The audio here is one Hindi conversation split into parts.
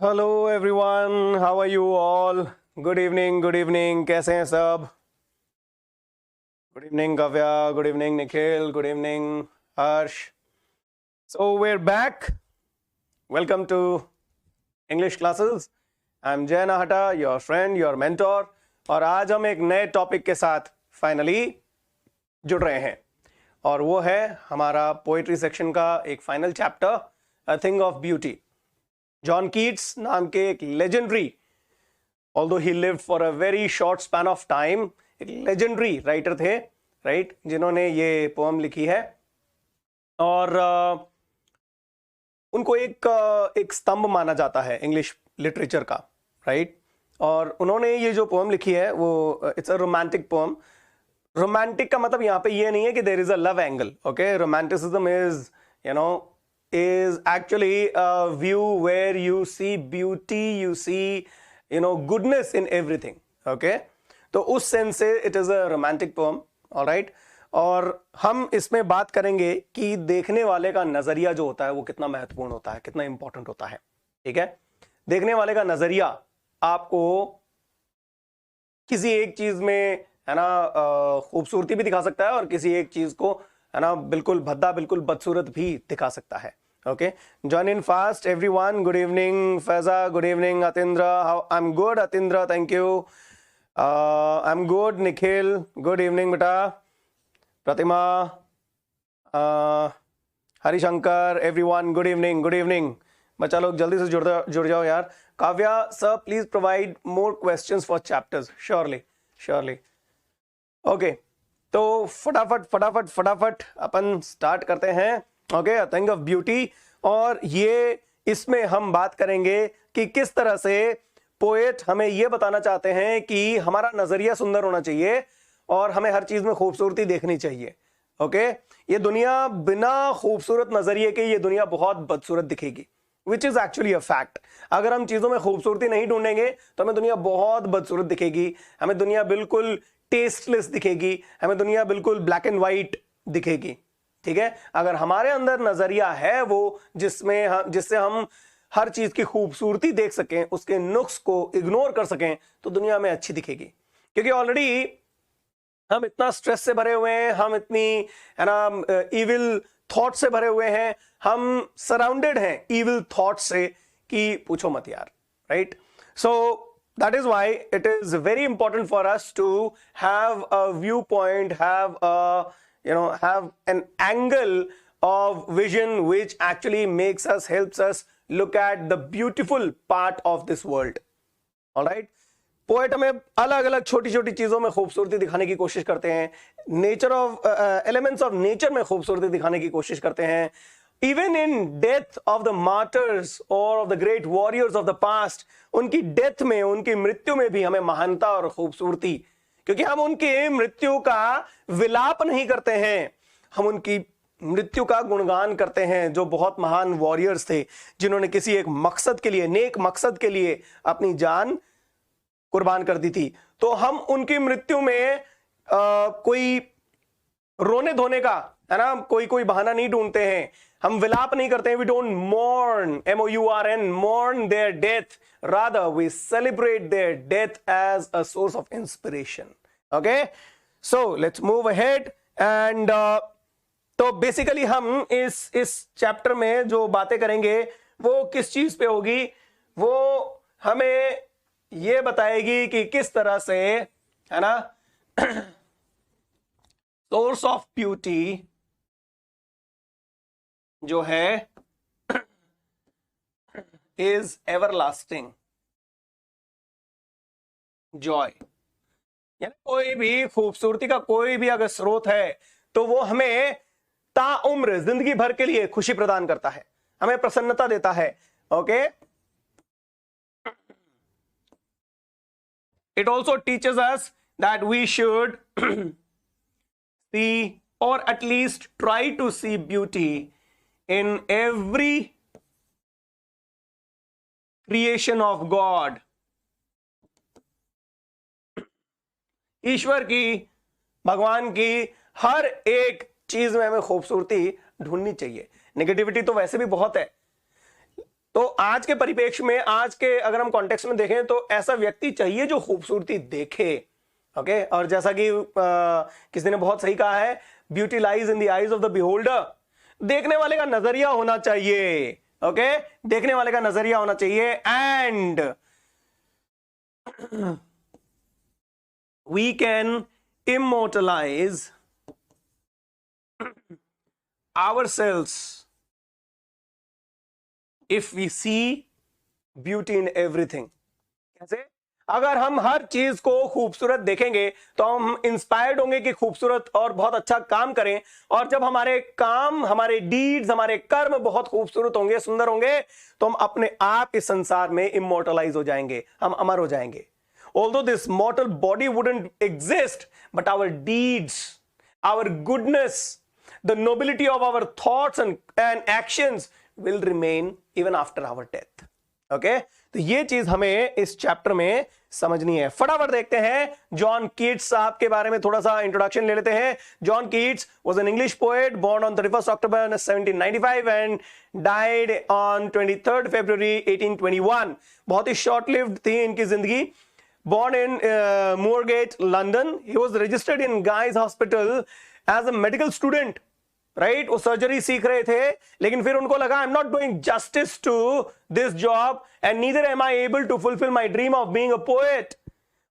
Hello everyone, how are you all? Good evening, कैसे हैं सब? Good evening Kavya, good evening Nikhil, good evening Harsh. So we are back. Welcome to English classes. I am Jay Nahata, your friend, your mentor. और आज हम एक नए टॉपिक के साथ फाइनली जुड़ रहे हैं, और वो है हमारा पोएट्री सेक्शन का एक final chapter, a thing of beauty. John Keats नाम के एक legendary, although he lived for a very short span of time, एक लेजेंडरी राइटर थे, राइट, जिन्होंने ये पोएम लिखी है. और उनको एक स्तंभ माना जाता है इंग्लिश लिटरेचर का, राइट. और उन्होंने ये जो पोएम लिखी है वो it's a romantic poem. Romantic का मतलब यहाँ पे ये नहीं है कि there is a love angle. Okay, romanticism is is actually a view where you see beauty, you see goodness in everything. Okay, तो उस सेंस से it is a romantic poem. all right, और हम इसमें बात करेंगे कि देखने वाले का नजरिया जो होता है वो कितना महत्वपूर्ण होता है, कितना इंपॉर्टेंट होता है. ठीक है, देखने वाले का नजरिया आपको किसी एक चीज में है ना खूबसूरती भी दिखा सकता है, और किसी एक चीज को है ना बिल्कुल भद्दा, बिल्कुल बदसूरत भी दिखा सकता है. Okay, join in fast everyone. Good evening Faiza, good evening Atindra. How I am good Atindra, thank you. I am good Nikhil, good evening बेटा. Pratima, Harishankar, everyone good evening, good evening. बच्चा लोग जल्दी से जुड़ जाओ यार. Kavya sir, please provide more questions for chapters. Surely. Okay, तो फटाफट अपन स्टार्ट करते हैं. Okay, a thing of beauty. और ये इसमें हम बात करेंगे कि किस तरह से पोएट हमें ये बताना चाहते हैं कि हमारा नजरिया सुंदर होना चाहिए और हमें हर चीज में खूबसूरती देखनी चाहिए. ओके, ये दुनिया बिना खूबसूरत नजरिए के, ये दुनिया बहुत बदसूरत दिखेगी, which is actually a fact. अगर हम चीजों में खूबसूरती नहीं ढूंढेंगे तो हमें दुनिया बहुत बदसूरत दिखेगी, हमें दुनिया बिल्कुल टेस्टलेस दिखेगी, हमें दुनिया बिल्कुल ब्लैक एंड व्हाइट दिखेगी. ठीक है, अगर हमारे अंदर नजरिया है वो जिससे हम हर चीज की खूबसूरती देख सकें, उसके नुक्स को इग्नोर कर सकें, तो दुनिया में अच्छी दिखेगी. क्योंकि ऑलरेडी हम इतना स्ट्रेस से भरे हुए हैं, हम इतनी है ना इविल थॉट से भरे हुए हैं, हम सराउंडेड हैं इविल थॉट से कि पूछो मत यार. Right, so that is why it is very important for us to have a viewpoint, have an angle of vision which actually helps us look at the beautiful part of this world. all right, poet हमें अलग अलग छोटी छोटी चीजों में खूबसूरती दिखाने की कोशिश करते हैं, nature of elements of nature में खूबसूरती दिखाने की कोशिश करते हैं. Even in death of the martyrs or of the great warriors of the past, उनकी डेथ में, उनकी मृत्यु में भी हमें महानता और खूबसूरती, क्योंकि हम उनकी मृत्यु का विलाप नहीं करते हैं, हम उनकी मृत्यु का गुणगान करते हैं, जो बहुत महान वॉरियर्स थे जिन्होंने किसी एक मकसद के लिए, नेक मकसद के लिए अपनी जान कुर्बान कर दी थी. तो हम उनकी मृत्यु में कोई रोने धोने का है ना कोई बहाना नहीं ढूंढते हैं, हम विलाप नहीं करते हैं. We don't mourn, MOURN, mourn their death, rather we celebrate their death as a source of inspiration. Okay, so let's move ahead and तो बेसिकली हम इस चैप्टर में जो बातें करेंगे वो किस चीज पे होगी, वो हमें ये बताएगी कि किस तरह से है ना सोर्स ऑफ ब्यूटी जो है इज एवरलास्टिंग जॉय. यानी कोई भी खूबसूरती का कोई भी अगर स्रोत है तो वो हमें ताउम्र, जिंदगी भर के लिए खुशी प्रदान करता है, हमें प्रसन्नता देता है. Okay, it also teaches us that we should see, or at least try to see beauty in every creation of God. ईश्वर की, भगवान की हर एक चीज में हमें खूबसूरती ढूंढनी चाहिए. नेगेटिविटी तो वैसे भी बहुत है, तो आज के परिप्रेक्ष्य में, आज के अगर हम कॉन्टेक्स्ट में देखें तो ऐसा व्यक्ति चाहिए जो खूबसूरती देखे। ओके, और जैसा कि किसी ने बहुत सही कहा है, beauty lies in the eyes of the beholder. देखने वाले का नजरिया होना चाहिए। ओके, देखने वाले का नजरिया होना चाहिए। And we can immortalize ourselves if we see beauty in everything। कैसे? अगर हम हर चीज को खूबसूरत देखेंगे तो हम इंस्पायर्ड होंगे कि खूबसूरत और बहुत अच्छा काम करें, और जब हमारे काम, हमारे डीड्स, हमारे कर्म बहुत खूबसूरत होंगे, सुंदर होंगे, तो हम अपने आप इस संसार में इमोर्टलाइज हो जाएंगे, हम अमर हो जाएंगे। Although this mortal body wouldn't exist, but our deeds, our goodness, the nobility of our thoughts and actions will remain even after our death। Okay? तो ये चीज हमें इस चैप्टर में समझनी है। फटाफट देखते हैं जॉन कीट्स साहब के बारे में, थोड़ा सा इंट्रोडक्शन ले लेते हैं। John Keats was an English poet born on 31st October 1795 and died on 23rd February 1821। बहुत ही शॉर्ट लिव्ड थी इनकी जिंदगी। Born in Moorgate, London, he was registered in Guy's Hospital as a medical student, right? वो सर्जरी सीख रहे थे, लेकिन फिर उनको लगा I'm not doing justice to this job and neither am I able to fulfill my dream of being a poet।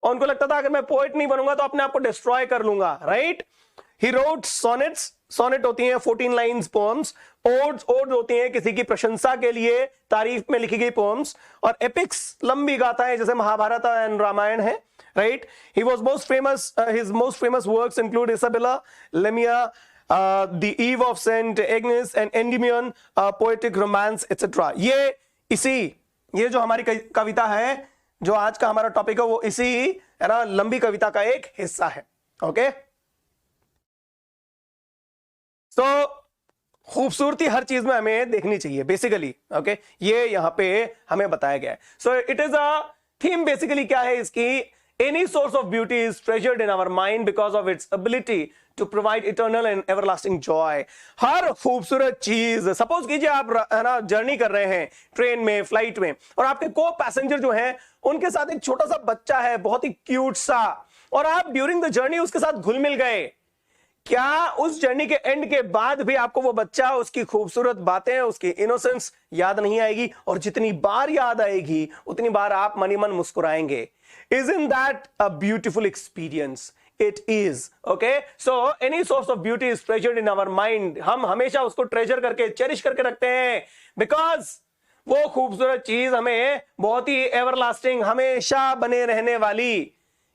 और उनको लगता था अगर मैं पोएट नहीं बनूंगा तो अपने आप को डिस्ट्रॉय कर लूंगा, right? He wrote sonnets, sonnet होती हैं 14 लाइन्स पोम्स, ओड्स होती हैं किसी की प्रशंसा के लिए, तारीफ में लिखी गई पोम्स, और एपिक्स लंबी गाथाएं जैसे महाभारत एंड रामायण है, right? He was most famous, his most famous works include Isabella, Lamia, the Eve of Saint Agnes and Endymion, poetic romance etcetera. ये जो हमारी कविता है, जो आज का हमारा टॉपिक है, वो इसी है ना लंबी कविता का एक हिस्सा है। ओके, तो खूबसूरती हर चीज में हमें देखनी चाहिए बेसिकली। ओके, ये यहां पे हमें बताया गया है। So it is a theme. Basically क्या है इसकी? Any source of beauty is treasured in our mind because of its ability to provide eternal and everlasting joy. हर खूबसूरत चीज, सपोज कीजिए आप है ना जर्नी कर रहे हैं ट्रेन में, फ्लाइट में, और आपके को पैसेंजर जो हैं उनके साथ एक छोटा सा बच्चा है, बहुत ही क्यूट सा, और आप ड्यूरिंग द जर्नी उसके साथ घुल मिल गए। क्या उस जर्नी के एंड के बाद भी आपको वो बच्चा, उसकी खूबसूरत बातें, उसकी इनोसेंस याद नहीं आएगी? और जितनी बार याद आएगी उतनी बार आप मनी मन मुस्कुराएंगे। Isn't that a beautiful experience? It is. Okay, so any source of beauty is treasured in our mind। हम हमेशा उसको ट्रेजर करके, चेरिश करके रखते हैं, बिकॉज वो खूबसूरत चीज हमें बहुत ही एवरलास्टिंग, हमेशा बने रहने वाली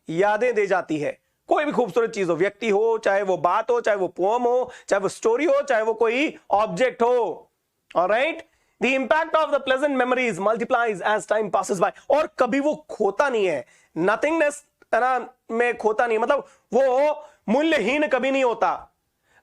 यादें दे जाती है। कोई भी खूबसूरत चीज हो, व्यक्ति हो, चाहे वो बात हो, चाहे वो पोम हो, चाहे वो स्टोरी हो, चाहे वो कोई ऑब्जेक्ट हो। Alright, the impact of the pleasant memories multiplies as time passes by. और कभी वो खोता नहीं है, नथिंगनेस में खोता नहीं, मतलब वो मूल्यहीन कभी नहीं होता,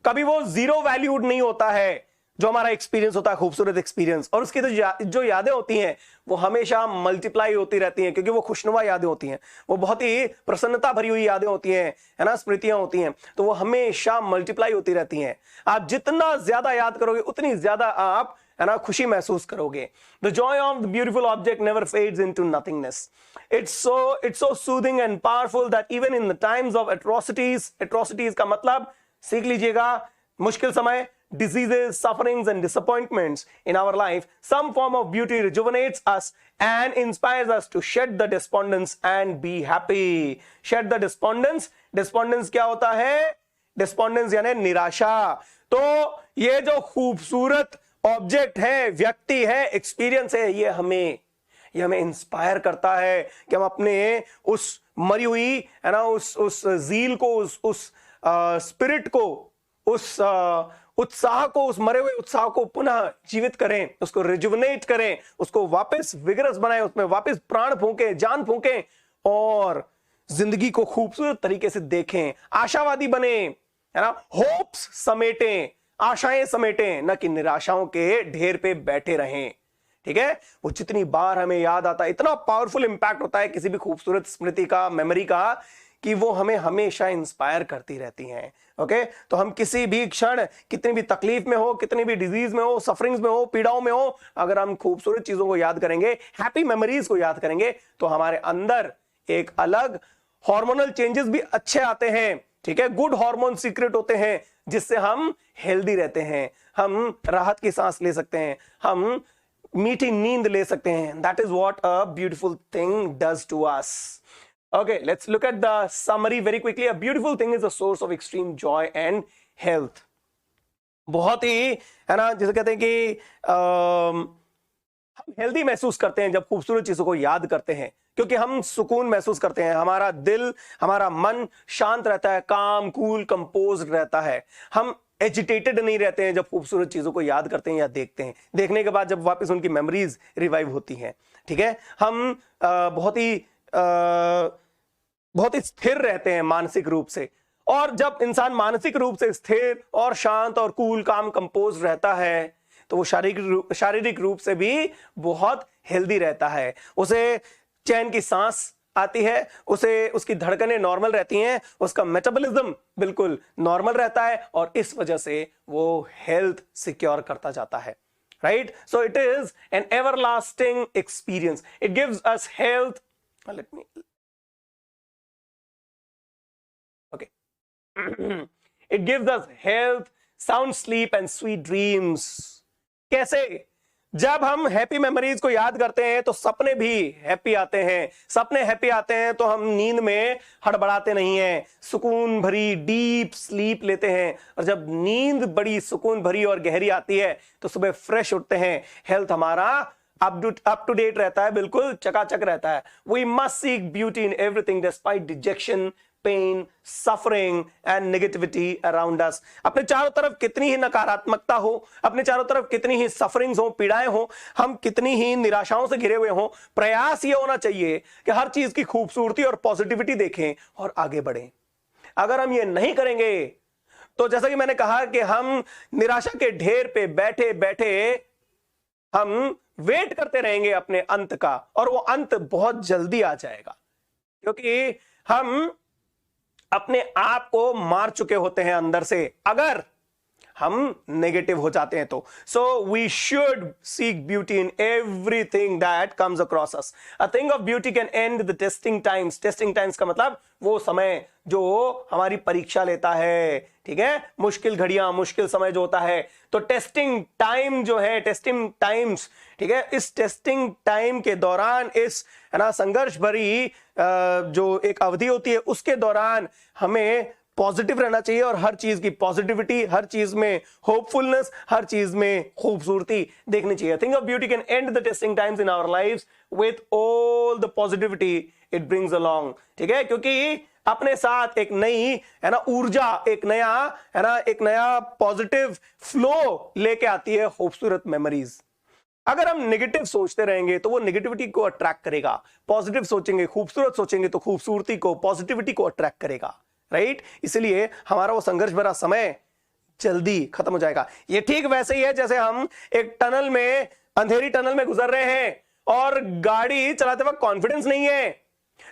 कभी वो जीरो वैल्यूड नहीं होता है। जो हमारा एक्सपीरियंस होता है, खूबसूरत एक्सपीरियंस, और उसकी जो यादें होती हैं वो हमेशा मल्टीप्लाई होती रहती हैं, क्योंकि वो खुशनुमा यादें होती हैं, वो बहुत ही प्रसन्नता भरी हुई यादें होती हैं, है ना, स्मृतियां होती हैं, तो वो हमेशा मल्टीप्लाई होती रहती हैं। आप जितना ज्यादा याद करोगे उतनी ज्यादा आप है ना खुशी महसूस करोगे। The Joy of the beautiful object never fades into nothingness. It's so soothing and powerful that even in the times of atrocities का मतलब सीख लीजिएगा, मुश्किल समय, diseases, sufferings and disappointments in our life, some form of beauty rejuvenates us and inspires us to shed the despondence and be happy। shed the despondence क्या होता है? despondence यानी निराशा। तो ये जो खूबसूरत ऑब्जेक्ट है, व्यक्ति है, एक्सपीरियंस है, ये हमें इंस्पायर करता है कि हम अपने उस मरी हुई है ना उस जील को, उस स्पिरिट को, उस उत्साह को, उस मरे हुए उत्साह को पुनः जीवित करें, उसको रिजुवनेट करें, उसको वापस विगरस बनाएं, उसमें वापस प्राण फूंकें, जान फूंकें, और जिंदगी को खूबसूरत तरीके से देखें, आशावादी बने, है ना, होप्स समेटें, आशाएं समेटें, न कि निराशाओं के ढेर पे बैठे रहें। ठीक है, वो जितनी बार हमें याद आता है, इतना पावरफुल इंपैक्ट होता है किसी भी खूबसूरत स्मृति का, मेमोरी का, कि वो हमें हमेशा इंस्पायर करती रहती हैं। ओके, तो हम किसी भी क्षण, कितनी भी तकलीफ में हो, कितनी भी डिजीज में हो, सफरिंग्स में हो, पीड़ाओं में हो, अगर हम खूबसूरत चीजों को याद करेंगे, हैप्पी मेमोरीज को याद करेंगे, तो हमारे अंदर एक अलग हार्मोनल चेंजेस भी अच्छे आते हैं। ठीक है, गुड हार्मोन सीक्रेट होते हैं जिससे हम हेल्दी रहते हैं, हम राहत की सांस ले सकते हैं, हम मीठी नींद ले सकते हैं। That is what a beautiful thing does to us. Okay, let's look at the summary very quickly. A beautiful thing is a source of extreme joy and health. बहुत ही, है ना, जैसे कहते हैं कि हम हेल्दी महसूस करते हैं जब खूबसूरत चीजों को याद करते हैं, क्योंकि हम सुकून महसूस करते हैं, हमारा दिल, हमारा मन शांत रहता है, काम, कूल, कंपोज रहता है, हम एजिटेटेड नहीं रहते हैं जब खूबसूरत चीजों को याद करते हैं या देखते हैं। देखने के बाद जब वापस उनकी मेमोरीज रिवाइव होती हैं, ठीक है, हम बहुत ही स्थिर रहते हैं मानसिक रूप से। और जब इंसान मानसिक रूप से स्थिर और शांत और कूल, काम, कंपोज रहता है, तो वो शारीरिक रूप से भी बहुत हेल्दी रहता है। उसे चैन की सांस आती है, उसे उसकी धड़कनें नॉर्मल रहती हैं, उसका मेटाबॉलिज्म बिल्कुल नॉर्मल रहता है, और इस वजह से वो हेल्थ सिक्योर करता जाता है। Right, so it is an everlasting experience. It gives us health. Let me, okay. It gives us health, sound sleep and sweet dreams. कैसे? जब हम हैप्पी मेमोरीज को याद करते हैं तो सपने भी हैप्पी आते हैं। सपने हैप्पी आते हैं तो हम नींद में हड़बड़ाते नहीं हैं, सुकून भरी डीप स्लीप लेते हैं। और जब नींद बड़ी सुकून भरी और गहरी आती है तो सुबह फ्रेश उठते हैं, हेल्थ हमारा अप टू डेट रहता है, बिल्कुल चकाचक रहता है। We must seek beauty in everything despite dejection, pain, suffering and negativity around us. अपने चारों तरफ कितनी ही नकारात्मकता हो, अपने चारों तरफ कितनी ही सफरिंग्स हो, पीड़ाएं हो, हम कितनी ही निराशाओं से घिरे हुए हो, प्रयास ये होना चाहिए कि हर चीज की खूबसूरती और पॉजिटिविटी देखें और आगे बढ़ें। अगर हम ये नहीं करेंगे तो जैसा कि मैंने कहा कि हम निराशा के ढेर पे बैठे बैठे हम वेट करते रहेंगे अपने अंत का, और वो अंत बहुत जल्दी आ जाएगा, क्योंकि हम अपने आप को मार चुके होते हैं अंदर से अगर हम नेगेटिव हो जाते हैं तो। So we should seek beauty in everything that comes across us. A thing of beauty can end the testing times. Testing times का मतलब वो समय जो हमारी परीक्षा लेता है, ठीक है, मुश्किल घड़ियां, मुश्किल समय जो होता है। तो टेस्टिंग टाइम जो है, टेस्टिंग टाइम्स, ठीक है, इस टेस्टिंग टाइम के दौरान, इस, है ना, संघर्ष भरी जो एक अवधि होती है, उसके दौरान हमें पॉजिटिव रहना चाहिए और हर चीज की पॉजिटिविटी, हर चीज में होपफुलनेस, हर चीज में खूबसूरती देखनी चाहिए। Thing of beauty can end the testing times in our lives with all the positivity it brings along. ठीक है, क्योंकि अपने साथ एक नई, है ना, ऊर्जा, एक नया, है ना, एक नया पॉजिटिव फ्लो लेके आती है खूबसूरत मेमोरीज। अगर हम नेगेटिव सोचते रहेंगे तो वो नेगेटिविटी को अट्रैक्ट करेगा, पॉजिटिव सोचेंगे, खूबसूरत सोचेंगे तो खूबसूरती को, पॉजिटिविटी को अट्रैक्ट करेगा। राइट, इसलिए हमारा वो संघर्ष भरा समय जल्दी खत्म हो जाएगा। ये ठीक वैसे ही है जैसे हम एक टनल में, अंधेरी टनल में गुजर रहे हैं और गाड़ी चलाते वक्त कॉन्फिडेंस नहीं है,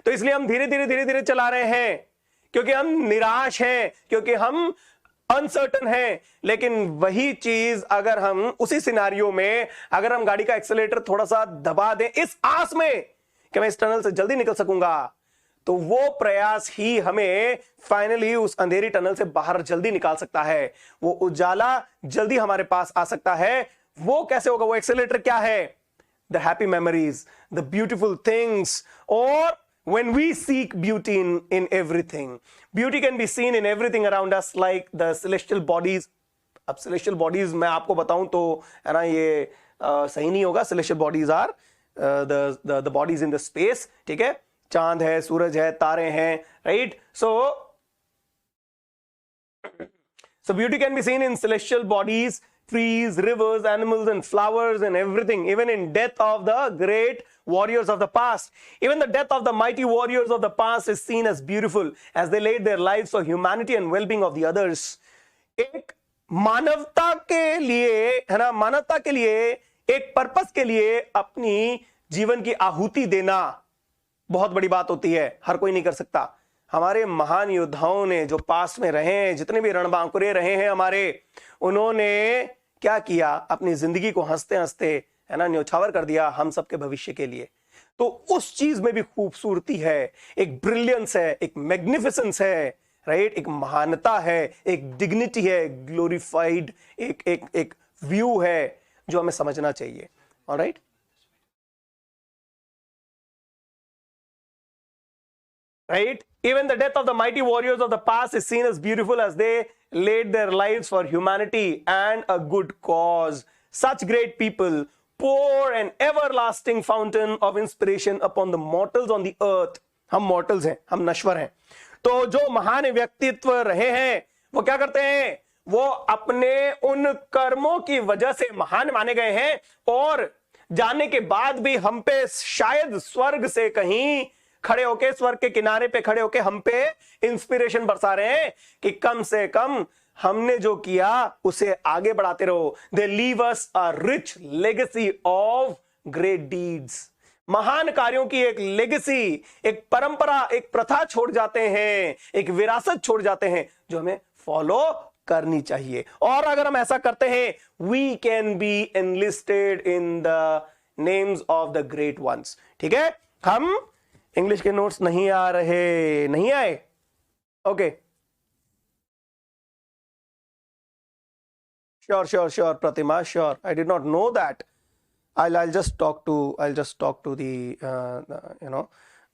तो इसलिए हम धीरे धीरे धीरे धीरे चला रहे हैं, क्योंकि हम निराश हैं, क्योंकि हम अनसर्टन है। लेकिन वही चीज अगर हम उसी सिनारियो में, अगर हम गाड़ी का एक्सेलेरेटर थोड़ा सा दबा दें इस आस में कि मैं इस टनल से जल्दी निकल सकूंगा, तो वो प्रयास ही हमें फाइनली उस अंधेरी टनल से बाहर जल्दी निकाल सकता है। वो उजाला जल्दी हमारे पास आ सकता है। वो कैसे होगा? वो एक्सेलेरेटर क्या है? The happy memories, the beautiful things, और when we seek beauty in everything. Beauty can be seen in everything around us, like the celestial bodies. अब celestial bodies मैं आपको बताऊं तो, है ना, ये सही नहीं होगा। celestial bodies are the bodies in the space, ठीक है, चांद है, सूरज है, तारे हैं, right? So beauty can be seen in celestial bodies, trees, rivers, animals and flowers and everything, even in death of the great warriors of the past. Even the death of the mighty warriors of the past is seen as beautiful, as they laid their lives for humanity and well-being of the others. एक मानवता के लिए, है ना, मानवता के लिए, एक पर्पस के लिए अपनी जीवन की आहुति देना बहुत बड़ी बात होती है, हर कोई नहीं कर सकता। हमारे महान योद्धाओं ने जो पास में रहे हैं, जितने भी रणबांकुरे रहे हैं हमारे, उन्होंने क्या किया, अपनी जिंदगी को हंसते हंसते, है ना, न्यौछावर कर दिया हम सबके भविष्य के लिए। तो उस चीज में भी खूबसूरती है, एक ब्रिलियंस है, एक मैग्निफिसेंस है, राइट, एक महानता है, एक डिग्निटी है, ग्लोरीफाइड एक एक एक व्यू है जो हमें समझना चाहिए। Alright, right, even the death of the mighty warriors of the past is seen as beautiful as they laid their lives for humanity and a good cause. Such great people pour an everlasting fountain of inspiration upon the mortals on the earth. हम mortals हैं, हम नश्वर हैं। तो जो महान व्यक्तित्व रहे हैं वो क्या करते हैं, वो अपने उन कर्मों की वजह से महान माने गए हैं, और जाने के बाद भी हम पे शायद स्वर्ग से कहीं खड़े होके, स्वर्ग के किनारे पे खड़े होके हम पे इंस्पिरेशन बरसा रहे हैं कि कम से कम हमने जो किया उसे आगे बढ़ाते रहो। They leave us a rich legacy of great deeds. महान कार्यों की एक लेगेसी, एक परंपरा, एक प्रथा छोड़ जाते हैं, एक विरासत छोड़ जाते हैं जो हमें फॉलो करनी चाहिए। और अगर हम ऐसा करते हैं, we can be enlisted in the names of the great ones. ठीक है, हम इंग्लिश के नोट्स नहीं आ रहे, नहीं आए, okay, sure Pratima, sure, I did not know that. I'll just talk to the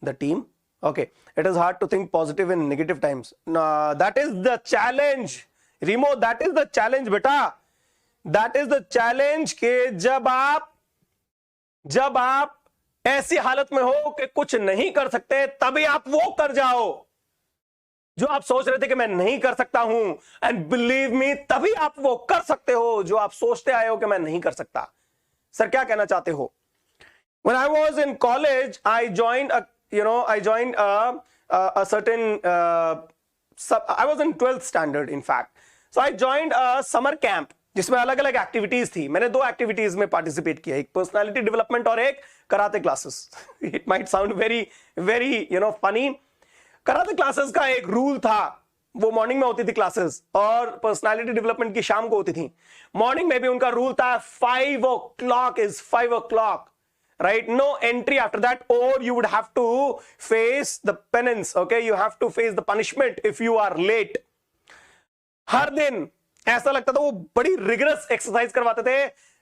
the team. Okay, it is hard to think positive in negative times. That is the challenge, Remo, that is the challenge बेटा, that is the challenge कि जब आप ऐसी हालत में हो कि कुछ नहीं कर सकते, तभी आप वो कर जाओ जो आप सोच रहे थे कि मैं नहीं कर सकता हूं, एंड बिलीव मी, तभी आप वो कर सकते हो जो आप सोचते आए हो कि मैं नहीं कर सकता। सर क्या कहना चाहते हो? When I was in college, I joined a certain I was in 12th standard in fact. So I joined a summer camp जिसमें अलग अलग एक्टिविटीज थी। मैंने 2 एक्टिविटीज में पार्टिसिपेट किया, एक पर्सनालिटी डेवलपमेंट और एक karate classes. It might sound very very funny. Karate classes का एक रूल था, वो मॉर्निंग में होती थी क्लासेस, और पर्सनालिटी डेवलपमेंट की शाम को होती थी। मॉर्निंग में भी उनका रूल था 5 o'clock is 5 o'clock, right? No entry after that, or you would have to face the penance, okay? You have to face the punishment if you are late. हर दिन ऐसा लगता था वो बड़ी रिगरस एक्सरसाइज करवाते थे,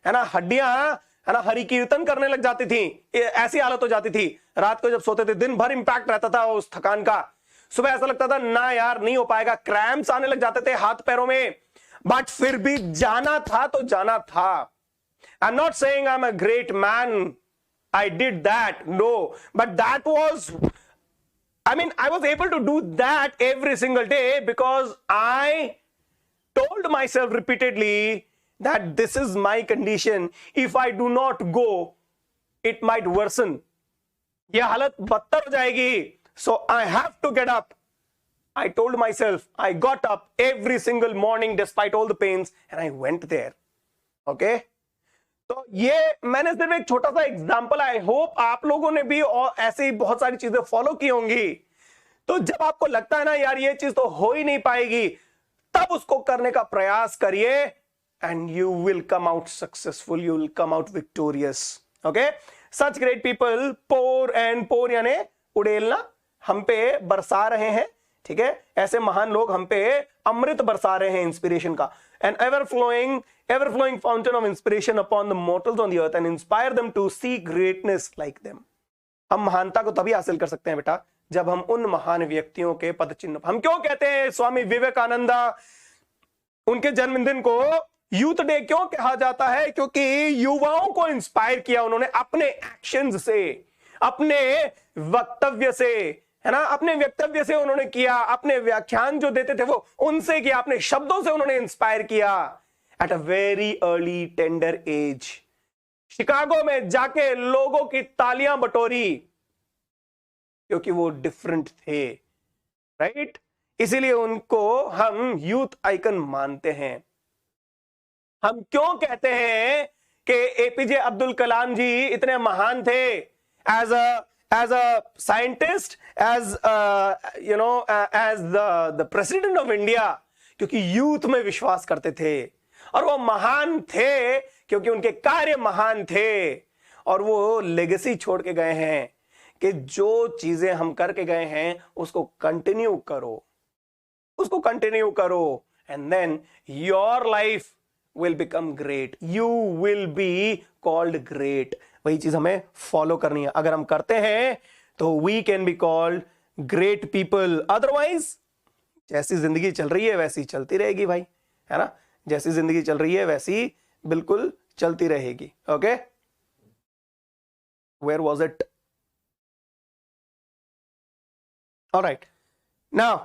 है ना, हड्डियां, है ना, हरि कीर्तन करने लग जाती थी, ऐसी हालत हो जाती थी। रात को जब सोते थे, दिन भर इंपैक्ट रहता था उस थकान का। सुबह ऐसा लगता था ना यार नहीं हो पाएगा, क्रैम्प्स आने लग जाते थे हाथ पैरों में, बट फिर भी जाना था तो जाना था। I am not saying I am a great man, I did that, no, but that was, I mean, I was able to do that every single day because I told myself repeatedly that this is my condition. If I do not go, it might worsen. यह हालत बदतर हो जाएगी. So I have to get up. I told myself, I got up every single morning despite all the pains and I went there. Okay? तो ये मैंने सिर्फ एक छोटा सा एग्जाम्पल, आई होप आप लोगों ने भी और ऐसे ही बहुत सारी चीजें फॉलो की होंगी. तो जब आपको लगता है ना यार ये चीज तो हो ही नहीं पाएगी, तब उसको करने का प्रयास करिए and you will come out successful, you will come out victorious. Okay, such great people pour and pour यानी उड़ेलना हम पे बरसा रहे हैं. ठीक है, ऐसे महान लोग हम पे अमृत बरसा रहे हैं इंस्पिरेशन का. An ever-flowing fountain of inspiration upon the mortals on the earth and inspire them to see greatness like them. हम महानता को तभी हासिल कर सकते हैं बेटा जब हम उन महान व्यक्तियों के पद चिन्ह. हम क्यों कहते हैं स्वामी विवेकानंदा, उनके जन्मदिन को यूथ डे क्यों कहा जाता है? क्योंकि युवाओं को इंस्पायर किया उन्होंने अपने एक्शंस से, अपने वक्तव्य से, है ना, अपने वक्तव्य से उन्होंने किया, अपने व्याख्यान जो देते थे वो उनसे किया, अपने शब्दों से उन्होंने इंस्पायर किया at a very early tender as. Chicago में जाके लोगों की तालियां बटोरी क्योंकि वो डिफरेंट थे, राइट? इसीलिए उनको हम यूथ आइकन मानते हैं. हम क्यों कहते हैं कि एपीजे अब्दुल कलाम जी इतने महान थे as as a scientist, as as the president of India, क्योंकि यूथ में विश्वास करते थे और वो महान थे क्योंकि उनके कार्य महान थे, और वो लेगेसी छोड़ के गए हैं कि जो चीजें हम करके गए हैं उसको कंटिन्यू करो, उसको कंटिन्यू करो, and then your life will become great, you will be called great. वही चीज हमें फॉलो करनी है। अगर हम करते हैं तो we can be called great people, otherwise जैसी जिंदगी चल रही है वैसी चलती रहेगी भाई, है ना, जैसी जिंदगी चल रही है वैसी बिल्कुल चलती रहेगी। Okay, where was it? Alright, now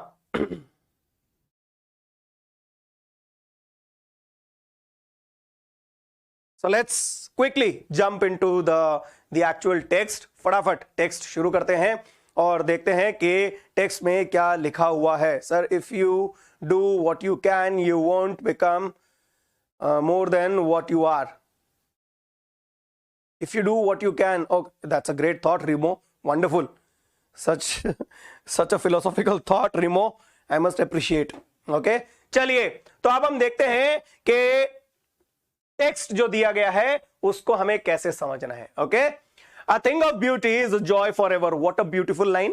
so let's quickly jump into the actual text। फटाफट टेक्स्ट शुरू करते हैं और देखते हैं कि टेक्स्ट में क्या लिखा हुआ है। Sir, if you do what you can, you won't become more than what you are. If you do what you can, oh, that's a great thought, Remo. Wonderful. Such a philosophical thought, Remo. I must appreciate. Okay? चलिए, तो अब हम देखते हैं कि टेक्स्ट जो दिया गया है उसको हमें कैसे समझना है। Okay, A thing of beauty is a joy forever. What a beautiful line.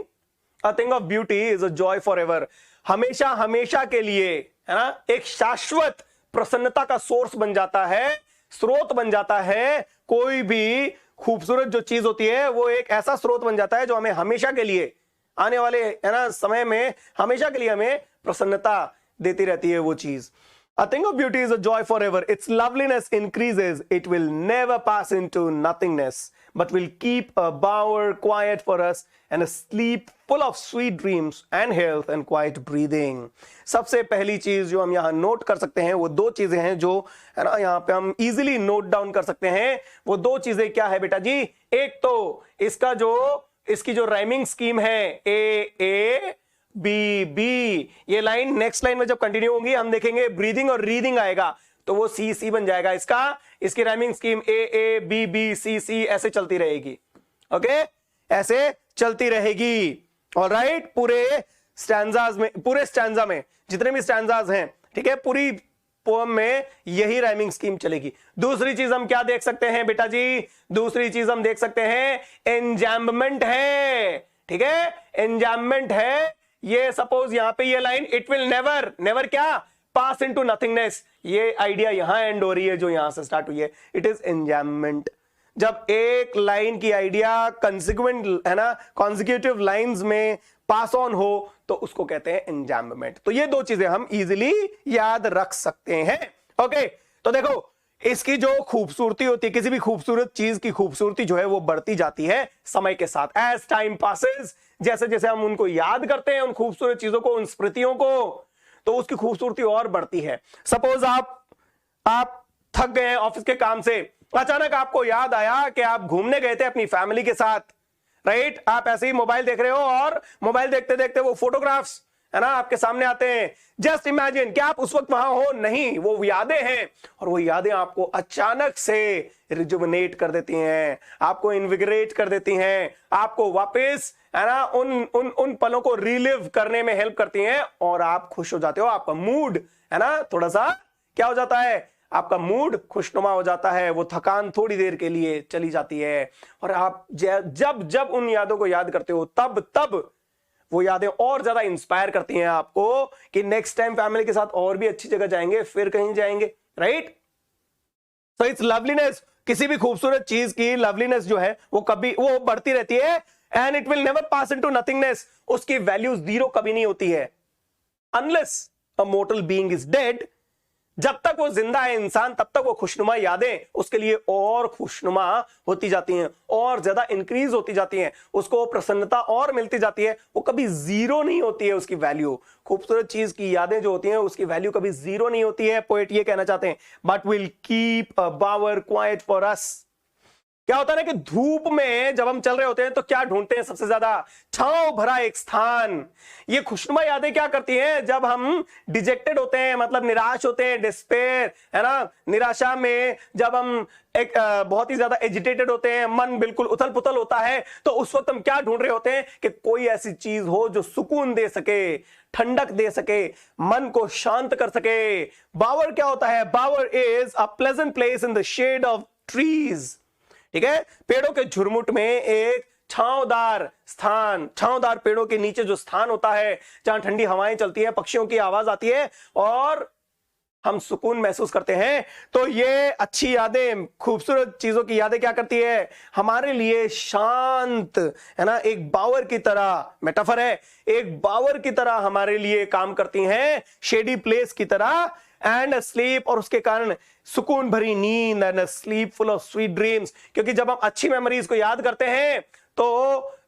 A thing of beauty is a joy forever. हमेशा हमेशा के लिए, है ना, एक शाश्वत प्रसन्नता का सोर्स बन जाता है, स्रोत बन जाता है। कोई भी खूबसूरत जो चीज होती है वो एक ऐसा स्रोत बन जाता है जो हमें हमेशा के लिए, आने वाले, है ना, समय में हमेशा के लिए हमें प्रसन्नता देती रहती है वो चीज। A thing of beauty is a joy forever. Its loveliness increases. It will never pass into nothingness, but will keep a bower quiet for us and a sleep full of sweet dreams and health and quiet breathing. सबसे पहली चीज जो हम यहाँ नोट कर सकते हैं वो दो चीजें हैं जो, है ना, यहाँ पे हम इजीली नोट डाउन कर सकते हैं। वो दो चीजें क्या है बेटा जी? एक तो इसकी जो राइमिंग स्कीम है, ए बी बी, ये लाइन नेक्स्ट लाइन में जब कंटिन्यू होगी हम देखेंगे ब्रीदिंग और रीदिंग आएगा तो वो सी सी बन जाएगा। इसकी rhyming scheme A B B C C ऐसे चलती रहेगी। ओके, ऐसे चलती रहेगी। ऑलराइट, पूरे स्टैंजा में जितने भी स्टैंजाज हैं, ठीक है, पूरी पोएम में यही राइमिंग स्कीम चलेगी। दूसरी चीज हम क्या देख सकते हैं बेटा जी? दूसरी चीज हम देख सकते हैं एंजाम्बमेंट है। ठीक है, एंजाम्बमेंट है। ये सपोज यहां पे ये लाइन, इट विल नेवर क्या, पास इनटू नथिंगनेस, ये आइडिया यहां एंड हो रही है जो यहां से स्टार्ट हुई है, इट इज एंजाम्बमेंट। जब एक लाइन की आइडिया कंसिक्वेंट, है ना, कॉन्सिक्यूटिव लाइंस में पास ऑन हो तो उसको कहते हैं एंजाम्बमेंट। तो ये दो चीजें हम इजीली याद रख सकते हैं। ओके, तो देखो, इसकी जो खूबसूरती होती है, किसी भी खूबसूरत चीज की खूबसूरती जो है वो बढ़ती जाती है समय के साथ। एज टाइम पासेस, जैसे जैसे हम उनको याद करते हैं, उन खूबसूरत चीजों को, उन स्मृतियों को, तो उसकी खूबसूरती और बढ़ती है। सपोज आप थक गए ऑफिस के काम से, अचानक आपको याद आया कि आप घूमने गए थे अपनी फैमिली के साथ, राइट? आप ऐसे ही मोबाइल देख रहे हो और मोबाइल देखते देखते वो फोटोग्राफ्स, है ना, आपके सामने आते हैं। जस्ट इमेजिन कि आप उस वक्त वहां हो नहीं, वो यादें हैं, और वो यादें आपको अचानक से रिजुवनेट कर देती हैं, आपको इन्विगरेट कर देती हैं, आपको वापस, है ना, उन पलों को रिलिव करने में हेल्प करती हैं और आप खुश हो जाते हो। आपका मूड, है ना, थोड़ा सा क्या हो जाता है, आपका मूड खुशनुमा हो जाता है। वो थकान थोड़ी देर के लिए चली जाती है और आप जब उन यादों को याद करते हो तब वो यादें और ज्यादा इंस्पायर करती हैं आपको कि नेक्स्ट टाइम फैमिली के साथ और भी अच्छी जगह जाएंगे, फिर कहीं जाएंगे, राइट? सो इट्स लवलीनेस, किसी भी खूबसूरत चीज की लवलीनेस जो है वो बढ़ती रहती है, and it will never pass into nothingness. उसकी वैल्यू जीरो कभी नहीं होती है, unless a mortar being is dead. जब तक वो जिंदा है इंसान, तब तक वो खुशनुमा यादें उसके लिए और खुशनुमा होती जाती हैं, और ज्यादा इंक्रीज होती जाती हैं, उसको प्रसन्नता और मिलती जाती है। वो कभी जीरो नहीं होती है उसकी वैल्यू। खूबसूरत चीज की यादें जो होती हैं उसकी वैल्यू कभी जीरो नहीं होती है। पोएट ये कहना चाहते हैं, but will keep a bower quiet for us. क्या होता है ना कि धूप में जब हम चल रहे होते हैं तो क्या ढूंढते हैं सबसे ज्यादा? छांव भरा एक स्थान। ये खुशनुमा यादें क्या करती हैं? जब हम डिजेक्टेड होते हैं, मतलब निराश होते हैं, डिस्पेयर, है ना, निराशा में जब हम एक बहुत ही ज्यादा एजिटेटेड होते हैं, मन बिल्कुल उथल पुथल होता है, तो उस वक्त हम क्या ढूंढ रहे होते हैं कि कोई ऐसी चीज हो जो सुकून दे सके, ठंडक दे सके, मन को शांत कर सके। बावर क्या होता है? Bower is a pleasant place in the shade of trees. ठीक है, पेड़ों के झुरमुट में एक छांवदार स्थान, छांवदार पेड़ों के नीचे जो स्थान होता है, जहां ठंडी हवाएं चलती है, पक्षियों की आवाज आती है और हम सुकून महसूस करते हैं। तो ये अच्छी यादें, खूबसूरत चीजों की यादें क्या करती है? हमारे लिए शांत, है ना, एक बावर की तरह, मेटाफर है, एक बावर की तरह हमारे लिए काम करती हैं, शेडी प्लेस की तरह, एंड स्लीप, और उसके कारण सुकून भरी नींद, and sleep full of sweet dreams. क्योंकि जब हम अच्छी मेमोरीज को याद करते हैं तो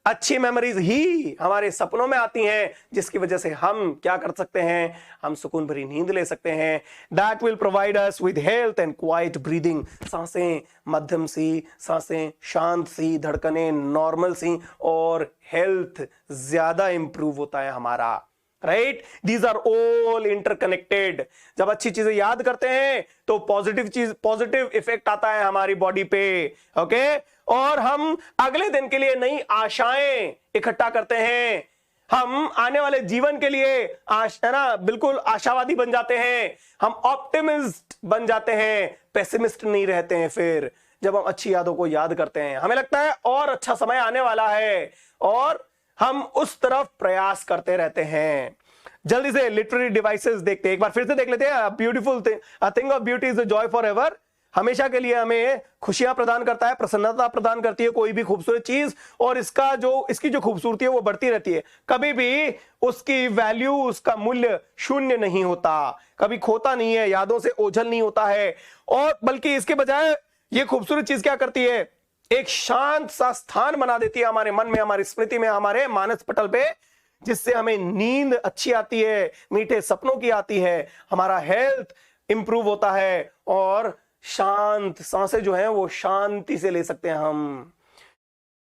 अच्छी मेमोरीज ही हमारे सपनों में आती हैं, जिसकी वजह से हम क्या कर सकते हैं? हम सुकून भरी नींद ले सकते हैं। That will provide us with health and quite breathing. सांसें मध्यम सी, सांसें शांत सी, धड़कनें नॉर्मल सी, और हेल्थ ज्यादा इंप्रूव होता है हमारा। Right, these are all interconnected. जब अच्छी चीजें याद करते हैं तो पॉजिटिव इफेक्ट आता है हमारी बॉडी पे। ओके, और हम अगले दिन के लिए नई आशाएं इकट्ठा करते हैं। हम आने वाले जीवन के लिए है ना, बिल्कुल आशावादी बन जाते हैं। हम ऑप्टिमिस्ट बन जाते हैं, पेसिमिस्ट नहीं रहते हैं। फिर जब हम अच्छी यादों को याद करते हैं, हमें लगता है और अच्छा समय आने वाला है, और हम उस तरफ प्रयास करते रहते हैं। जल्दी से लिटरेरी डिवाइसेस देखते हैं, एक बार फिर से देख लेते हैं। Beautiful thing of beauty is the Joy for ever. हमेशा के लिए हमें खुशियां प्रदान करता है, प्रसन्नता प्रदान करती है कोई भी खूबसूरत चीज, और इसकी जो खूबसूरती है वो बढ़ती रहती है। कभी भी उसकी वैल्यू, उसका मूल्य शून्य नहीं होता, कभी खोता नहीं है, यादों से ओझल नहीं होता है। और बल्कि इसके बजाय ये खूबसूरत चीज क्या करती है? एक शांत सा स्थान बना देती है हमारे मन में, हमारी स्मृति में, हमारे मानस पटल पे, जिससे हमें नींद अच्छी आती है, मीठे सपनों की आती है, हमारा हेल्थ इंप्रूव होता है, और शांत सांसें जो हैं वो शांति से ले सकते हैं हम।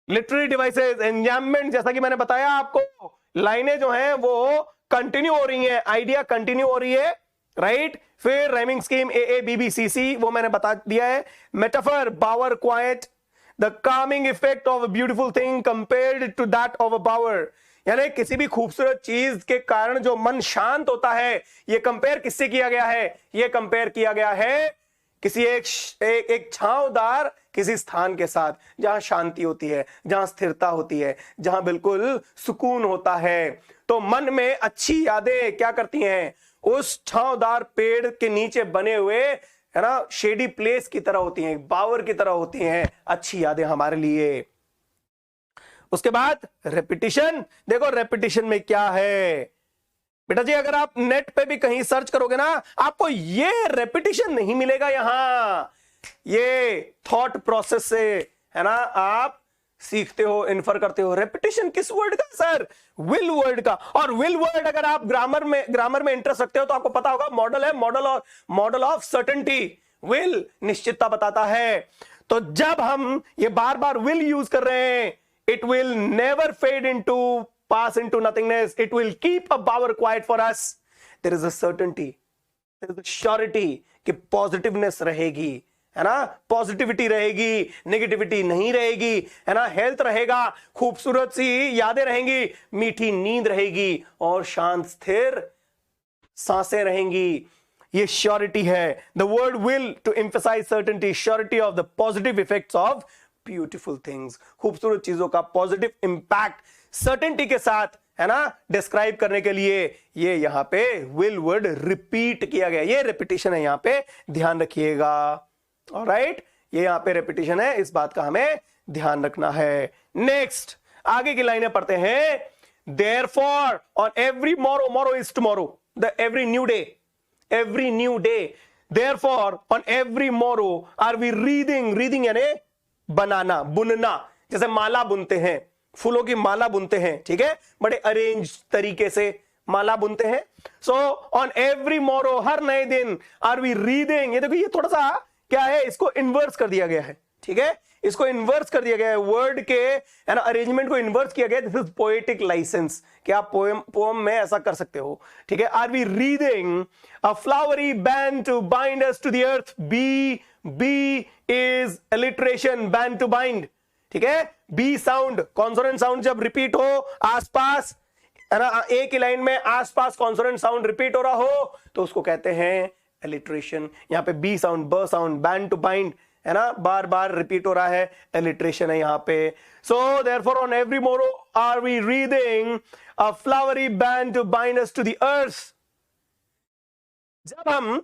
लिटरेरी डिवाइसेस, एंजाममेंट, जैसा कि मैंने बताया आपको, लाइनें जो हैं वो कंटिन्यू हो रही हैं, आइडिया कंटिन्यू हो रही है। राइट, फिर राइमिंग स्कीम AABBCC वो मैंने बता दिया है। Metaphor, bower, quiet, the calming effect of a beautiful thing compared to that of a bower. यानी किसी भी खूबसूरत चीज के कारण जो मन शांत होता है, ये कंपेयर किससे किया गया है? ये कंपेयर किया गया है किसी एक छांवदार किसी स्थान के साथ, जहां शांति होती है, जहां स्थिरता होती है, जहां बिल्कुल सुकून होता है। तो मन में अच्छी यादें क्या करती हैं? उस छांवदार पेड़ के नीचे बने हुए, है ना, शेडी प्लेस की तरह होती हैं, बावर की तरह होती हैं अच्छी यादें हमारे लिए। उसके बाद रेपिटिशन। देखो रेपिटिशन में क्या है बेटा जी, अगर आप नेट पे भी कहीं सर्च करोगे ना, आपको ये रेपिटिशन नहीं मिलेगा। यहां ये थॉट प्रोसेस से, है ना, आप सीखते हो, इन्फर करते हो। रेपिटिशन किस वर्ड का? सर, विल वर्ड का। और विल वर्ड अगर आप ग्रामर में इंटरेस्ट रखते हो तो आपको पता होगा, मॉडल है, मॉडल ऑफ सर्टेनिटी। विल निश्चितता बताता है। तो जब हम ये बार बार विल यूज कर रहे हैं, it will never fade into, pass into nothingness. It will keep a power quiet for us. There is a certainty, there is a surety कि पॉजिटिवनेस रहेगी, है ना, पॉजिटिविटी रहेगी, नेगेटिविटी नहीं रहेगी, है ना, हेल्थ रहेगा, खूबसूरत सी यादें रहेंगी, मीठी नींद रहेगी, और शांत स्थिर सांसें रहेंगी। ये श्योरिटी है। The word will to emphasise certainty, surety of the positive effects of beautiful things. खूबसूरत चीजों का पॉजिटिव इंपैक्ट सर्टेनिटी के साथ, है ना, डिस्क्राइब करने के लिए ये यहां पे विल वर्ड रिपीट किया गया। ये रिपीटिशन है, यहां पे ध्यान रखिएगा। ऑलराइट, ये यहां पे रिपीटिशन है, इस बात का हमें ध्यान रखना है। नेक्स्ट, आगे की लाइनें पढ़ते हैं। Therefore, on every morrow is tomorrow, every new day. Therefore, on every morrow are we reading यानी बनाना, बुनना, जैसे माला बुनते हैं, फूलों की माला बुनते हैं, ठीक है, बड़े अरेंज तरीके से माला बुनते हैं। सो ऑन एवरी मोरो, हर नए दिन, आर वी रीडिंग। ये देखो, ये थोड़ा सा क्या है, इसको इन्वर्स कर दिया गया है, ठीक है, इसको इन्वर्स कर दिया गया है, वर्ड के है ना अरेंजमेंट को इन्वर्स किया गया। दिस इज पोएटिक लाइसेंस कि आप पोएम में ऐसा कर सकते हो। ठीक है, are we wreathing a flowery band to bind us to the earth. B is alliteration, band to bind. ठीक है, बी साउंड, कॉन्सोनेंट साउंड जब रिपीट हो आसपास, है ना, एक ही लाइन में आसपास कॉन्सोनेंट साउंड रिपीट हो रहा हो तो उसको कहते हैं अलिटरेशन। यहां पे बी साउंड, ब साउंड, बैंड टू बाइंड, है ना, बार बार रिपीट हो रहा है, अलिटरेशन है यहां पे। So therefore on every morrow are we wreathing a flowery band to bind us to the earth. जब हम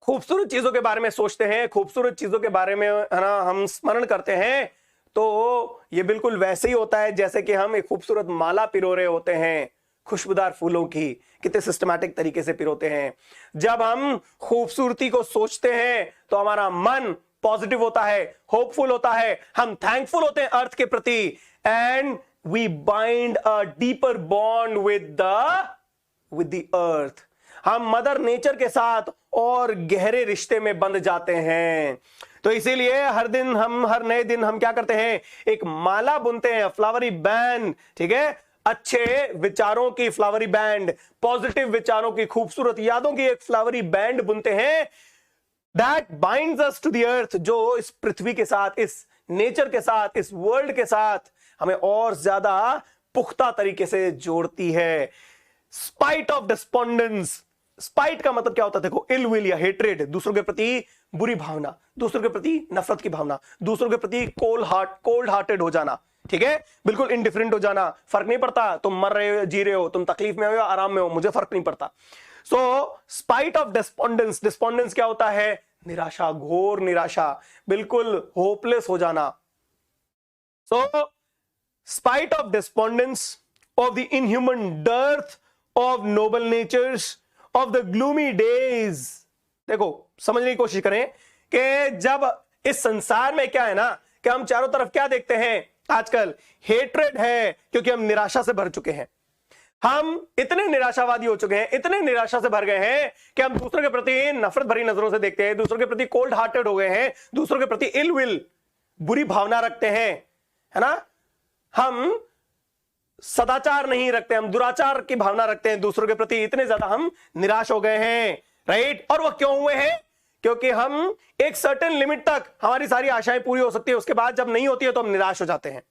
खूबसूरत चीजों के बारे में सोचते हैं, खूबसूरत चीजों के बारे में, है ना, हम स्मरण करते हैं, तो ये बिल्कुल वैसे ही होता है जैसे कि हम एक खूबसूरत माला पिरो रहे होते हैं खुशबूदार फूलों की। कितने सिस्टमैटिक तरीके से पिरोते हैं। जब हम खूबसूरती को सोचते हैं तो हमारा मन पॉजिटिव होता है, होपफुल होता है, हम थैंकफुल होते हैं अर्थ के प्रति, and we bind a deeper bond with the earth. हम मदर नेचर के साथ और गहरे रिश्ते में बंध जाते हैं। तो इसीलिए हर नए दिन हम क्या करते हैं, एक माला बुनते हैं, फ्लावरी बैंड। ठीक है, अच्छे विचारों की फ्लावरी बैंड, पॉजिटिव विचारों की, खूबसूरत यादों की एक फ्लावरी बैंड बुनते हैं, that binds us to the earth, जो इस पृथ्वी के साथ, इस नेचर के साथ, इस वर्ल्ड के साथ हमें और ज्यादा पुख्ता तरीके से जोड़ती है। स्पाइट ऑफ डिस्पोंडेंस, स्पाइट का मतलब क्या होता है, देखो, इल विल या हेट्रेड, दूसरों के प्रति बुरी भावना, दूसरों के प्रति नफरत की भावना, दूसरों के प्रति कोल्ड हार्टेड हो जाना। ठीक है, बिल्कुल इंडिफरेंट हो जाना, फर्क नहीं पड़ता तुम मर रहे हो, जी रहे हो, तुम तकलीफ में हो या आराम में हो, मुझे फर्क नहीं पड़ता। सो स्पाइट ऑफ डिस्पोंडेंस, डिस्पोंडेंस क्या होता है, निराशा, घोर निराशा, बिल्कुल होपलेस हो जाना। So spite of despondence, of the inhuman dearth of noble natures, of the gloomy days. देखो, समझने की कोशिश करें कि जब इस संसार में क्या है ना, कि हम चारों तरफ क्या देखते हैं आजकल, हेट्रेड है, क्योंकि हम निराशा से भर चुके हैं। हम इतने निराशावादी हो चुके हैं, इतने निराशा से भर गए हैं कि हम दूसरों के प्रति नफरत भरी नजरों से देखते हैं, दूसरों के प्रति कोल्ड हार्टेड हो गए हैं, दूसरों के प्रति इल विल, बुरी भावना रखते हैं, है ना। हम सदाचार नहीं रखते, हम दुराचार की भावना रखते हैं दूसरों के प्रति, इतने ज्यादा हम निराश हो गए हैं, राइट। और वो क्यों हुए हैं, क्योंकि हम एक सर्टेन लिमिट तक हमारी सारी आशाएं पूरी हो सकती है, उसके बाद जब नहीं होती है तो हम निराश हो जाते हैं,